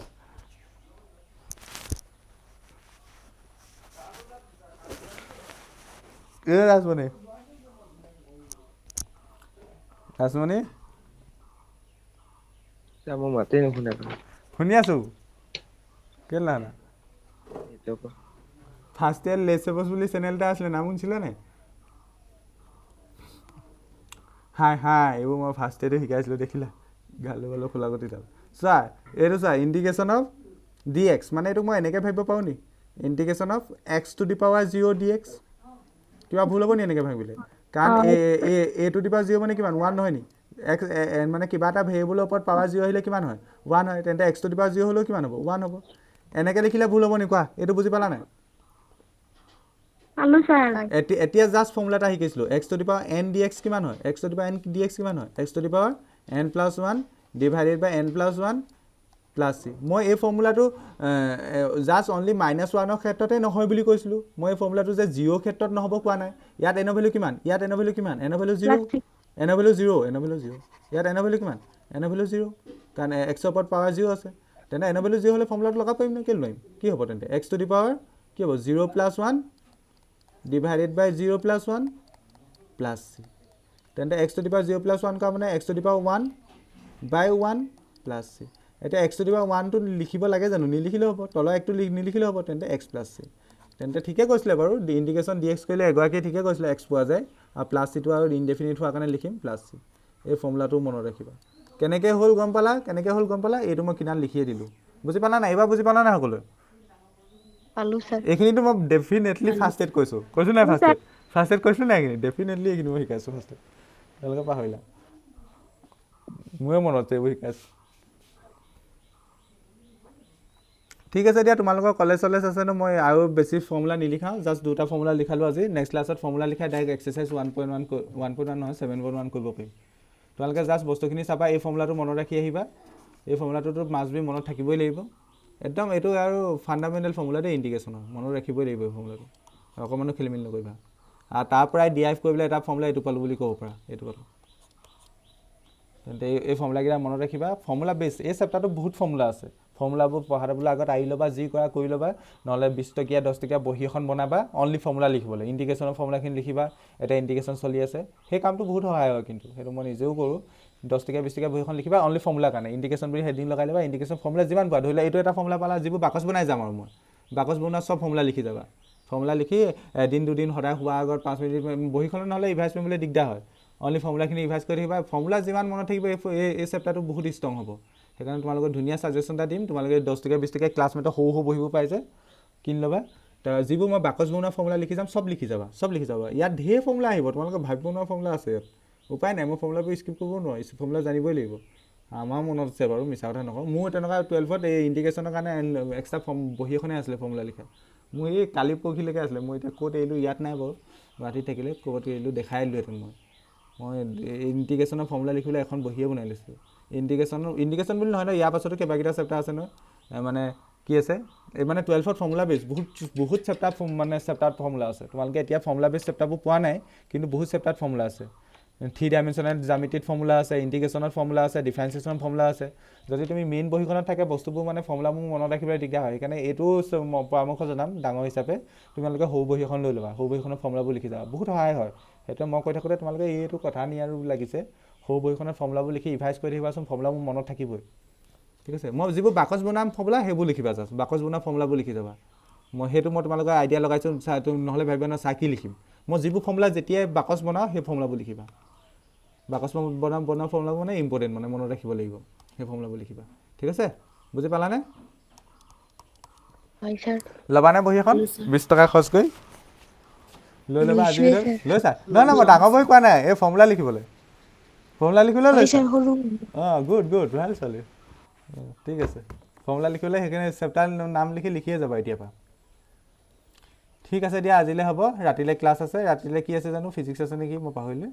ৰাজমণি মই মাতেই নুশুনে শুনি আছো কেলা না ফাৰ্ষ্ট ইয়াৰ লেচেবস বুলি চেনেল এটা আছিলে নাম শুনিছিলে নে হাই এইবোৰ মই ফাৰ্ষ্ট ইয়াৰতে শিকাইছিলো দেখিলা গালো গালো খোলাগতি তাল চোৱা ইন্টিগ্ৰেশন অফ dx মানে এইটো মই এনেকৈ ভাবিব পাৰো নি ইন্টিগ্ৰেশন of x to the power 0 dx কিবা ভুল হ'ব নি এনেকৈ ভাবিলে কাৰণ a to the power 0 মানে কিমান 1 নহয় নি x মানে কিবা এটা ভেৰিয়েবলৰ ওপৰত পাৱাৰ 0 আহিলে কিমান হয় 1 হয় তেন্তে x to the power 0 হলেও কিমান হ'ব 1 হ'ব এনেকৈ লিখিলে ভুল হ'ব নি কোৱা এইটো বুজি পালা নাই পালো স্যাৰ এতিয়া জাস্ট ফৰ্মুলা এটা শিকিছিলো x to the power n dx কিমান হয় x to the power n dx কিমান হয় x to the power n + 1 divided by n + 1 plus C মই এই ফৰ্মুলাটো জাষ্ট অনলি -1ৰ ক্ষেত্ৰতে নহয় বুলি কৈছিলোঁ মই এই ফৰ্মুলাটো যে 0 ক্ষেত্ৰত নহ'ব কোৱা নাই ইয়াত এনৰ ভেলু কিমান ইয়াত এনৰ ভেলু কিমান এনৰ ভেলু 0 এনৰ ভেলু 0 এনৰ ভেলু 0 ইয়াত এনৰ ভেলু কিমান এনৰ ভেলু 0 কাৰণ x ৰ ওপৰত পাৱাৰ 0 আছে তেনে এনৰ ভেলু 0 হ'লে ফৰ্মুলাটো লগাব পাৰিম নে কেলৈ নোৱাৰিম কি হ'ব তেন্তে x টু দি পাৱাৰ কি হ'ব 0 + 1 ডিভাইডেড বাই 0 + 1 প্লাছ চি তেন্তে x টু দি পাৱাৰ 0 + 1 কা মানে x to the power 1 by 1 plus c এতিয়া x টু দি পাৱাৰ 1 টো লিখিব লাগে জানো নিলিখিলে হ'ব তলৰ একটো নিলিখিলে হ'ব তেন্তে x প্লাছ চি তেন্তে ঠিকে কৈছিলে বাৰু ইণ্টিগ্ৰেশ্যন dx কৰিলে এগৰাকীয়ে ঠিকে কৈছিলে x পোৱা যায় আৰু প্লাছ চিটো আৰু ইনডেফিনিট হোৱাৰ কাৰণে লিখিম প্লাছ চি এই ফৰ্মুলাটো মনত ৰাখিবা কেনেকৈ হ'ল গম পালা এইটো মই কিনাত লিখিয়ে দিলোঁ বুজি পালা নাই এইবাৰ বুজি পালা নাই সকলোৱে পালো স্যাৰ এইখিনিতো মই ডেফিনেটলি ফাৰ্ষ্ট এড কৈছোঁ নাই ফাৰ্ষ্ট এড কৈছিলোঁ নাই এইখিনি ডেফিনেটলি এইখিনি মই শিকাইছোঁ ফাৰ্ষ্ট এড তেওঁলোকে পাহৰিলা মোৰে মনত আছে এইবোৰ শিকাইছোঁ ঠিক আছে দিয়া তোমালোকৰ কলেজ আছে ন মই আৰু বেছি ফৰ্মুলা নিলিখাওঁ জাষ্ট দুটা ফৰ্মুলা লিখালোঁ আজি নেক্সট ক্লাছত ফৰ্মুলা লিখাই ডাইৰেক্ট এক্সাৰচাইজ 1.1 নহয় 7.1 কৰিব পাৰিম তোমালোকে জাষ্ট বস্তুখিনি চাবা এই ফৰ্মুলাটো মনত ৰাখি আহিবা এই ফৰ্মুলাটোতো মাষ্ট বি মনত থাকিবই লাগিব একদম এইটো আৰু ফাণ্ডামেণ্টেল ফৰ্মুলা দেই ইণ্টিগ্ৰেশ্যনৰ মনত ৰাখিবই লাগিব এই ফৰ্মুলাটো অকণমানো খেলিমেলি নকৰিবা আৰু তাৰ পৰাই ডিৰাইভ কৰিবলৈ এটা ফৰ্মুলা এইটো পালোঁ বুলি ক'ব পাৰা এইটো পালোঁ তেন্তে এই ফৰ্মুলাকেইটা মনত ৰাখিবা ফৰ্মুলা বেছ এই চেপ্টাৰটো বহুত ফৰ্মুলা আছে ফৰ্মুলাবোৰ পঢ়াবলৈ আগত আহি ল'বা যি কৰা কৰি ল'বা নহ'লে 20 টকীয়া 10 টকীয়া বহী এখন বনাবা অনলি ফৰ্মুলা লিখিবলৈ ইণ্টিগ্ৰেশ্যনৰ ফৰ্মুলাখিনি লিখিবা এটা ইণ্টিগ্ৰেশ্যন চলি আছে সেই কামটো বহুত সহায় হয় কিন্তু সেইটো মই নিজেও কৰোঁ 10 টকীয়া 20 টকীয়া বহীখন লিখিবা অনলি ফৰ্মুলা কাৰণে ইণ্টিগ্ৰেশ্যন বুলি হেডিং লগাই ল'বা ইণ্টিগ্ৰেশ্যন ফৰ্মুলা যিমান পোৱা ধৰি লোৱা এইটো এটা ফৰ্মুলা পালা যিবোৰ বাকচ বনাই যাম আৰু মই বাকচ বনোৱা চব ফৰ্মুলা লিখি যাবা ফৰ্মুলা লিখি এদিন দুদিন সদায় হোৱাৰ আগত 5 মিনিট বহীখনত নহ'লে ৰিভাইজ কৰিবলৈ দিগদাৰ হয় অনলি ফৰ্মুলাখিনি ৰিভাইজ কৰি থাকিবা ফৰ্মুলা যিমান মনত থাকিব এই চেপ্টাৰটো বহুত ষ্ট্ৰং হ'ব সেইকাৰণে তোমালোকৰ ধুনীয়া ছাজেশ্যন এটা দিম তোমালোকে 10 টকীয়া 20 টকীয়া ক্লাছমেটৰ সৰু বহিব পাই যে কিনি ল'বা যিবোৰ মই বাকচ বনোৱা ফৰ্মুলা লিখি যাম চব লিখি যাবা ইয়াত ঢেৰ ফৰ্মুলা আহিব তোমালোকে ভাবিব নোৱাৰা ফৰ্মুলা আছে ইয়াত উপায় নাই মই ফৰ্মুলাবোৰ স্কিপ কৰিব নোৱাৰোঁ ফৰ্মুলা জানিবই লাগিব আমাৰ মনত আছে বাৰু মিছা কথা নকওঁ মোৰ তেনেকুৱা 12ত এই ইণ্টিগ্ৰেশ্যনৰ কাৰণে এক্সট্ৰা বহী এখনেই আছিলে ফৰ্মুলা লিখা মোৰ এই কালি পৰহিলৈকে আছিলে মই এতিয়া ক'ত এৰিলোঁ ইয়াত নাই বাৰু গুৱাহাটীত থাকিলে ক'ত এৰিলোঁ দেখাই দিলোঁহেঁতেন মই ইণ্টিগ্ৰেশ্যনৰ ফৰ্মুলা লিখিবলৈ এখন বহিয়ে বনাই লৈছোঁ ইণ্টিগ্ৰেশ্যন বুলি নহয় ন ইয়াৰ পাছতো কেইবাকেইটা চেপ্টাৰ আছে নহয় মানে কি আছে এই মানে 12ত ফৰ্মুলা বেছ বহুত চেপ্টাৰ মানে চেপ্টাৰত ফৰ্মুলা আছে তোমালোকে এতিয়া ফৰ্মুলা বেছ চেপ্টাৰবোৰ পোৱা নাই কিন্তু বহুত চেপ্টাৰত ফৰ্মুলা আছে 3 ডাইমেনশ্যনেল জ্যামিতিত ফৰ্মুলা আছে ইণ্টিগ্ৰেশ্যনত ফৰ্মুলা আছে ডিফাৰেঞ্চিয়েশ্যন ফৰ্মুলা আছে যদি তুমি মেইন বহীখনত থাকে বস্তুবোৰ মানে ফৰ্মুলাবোৰ মনত ৰাখিবলৈ দিগদাৰ হয় সেইকাৰণে এইটো পৰামৰ্শ জনাম ডাঙৰ হিচাপে তোমালোকে সৰু বহী এখন লৈ ল'বা সৰু বহীখনত ফৰ্মুলাবোৰ লিখি যাবা বহুত সহায় হয় সেইটো মই কৈ থাকোঁতে তোমালোকে এইটো কথা নি আৰু লাগিছে সৰু বহীখনত ফৰ্মুলাবোৰ লিখি ৰিভাইজ কৰি থাকিবাচোন ফৰ্মুলাবোৰ মনত থাকিবই ঠিক আছে মই যিবোৰ বাকচ বনাম ফৰ্মুলা সেইবোৰ লিখিবা জাষ্ট বাকচ বনোৱা ফৰ্মুলাবোৰ লিখি যাবা মই তোমালোকৰ আইডিয়া লগাইছোঁ নহ'লে ভাবিবা ন চাই কি লিখিম মই যিবোৰ ফৰ্মুলা যেতিয়াই বাকচ বনাওঁ সেই ফৰ্মুলাবোৰ লিখিবা বাকচ বনোৱা ফৰ্মুলাবোৰ মানে ইম্পৰ্টেণ্ট মানে মনত ৰাখিব লাগিব সেই ফৰ্মুলাবোৰ লিখিবা ঠিক আছে বুজি পালানে হয় স্যাৰ ল'বানে বহী এখন 20 টকা খৰচ কৰি লৈ ল'বা আজি লৈছা নহয় মই ডাঙৰ বহী কোৱা নাই এই ফৰ্মুলা লিখিবলৈ লৈছা অঁ গুড ভাল ছোৱালী ঠিক আছে ফৰ্মুলা লিখিবলৈ সেইখিনি চেপ্টাৰ নাম লিখিয়ে যাবা এতিয়াৰ পৰা ঠিক আছে দিয়া আজিলৈ হ'ব ৰাতিলৈ ক্লাছ আছে ৰাতিলৈ কি আছে জানো ফিজিক্স আছে নেকি মই পাহৰিলোঁ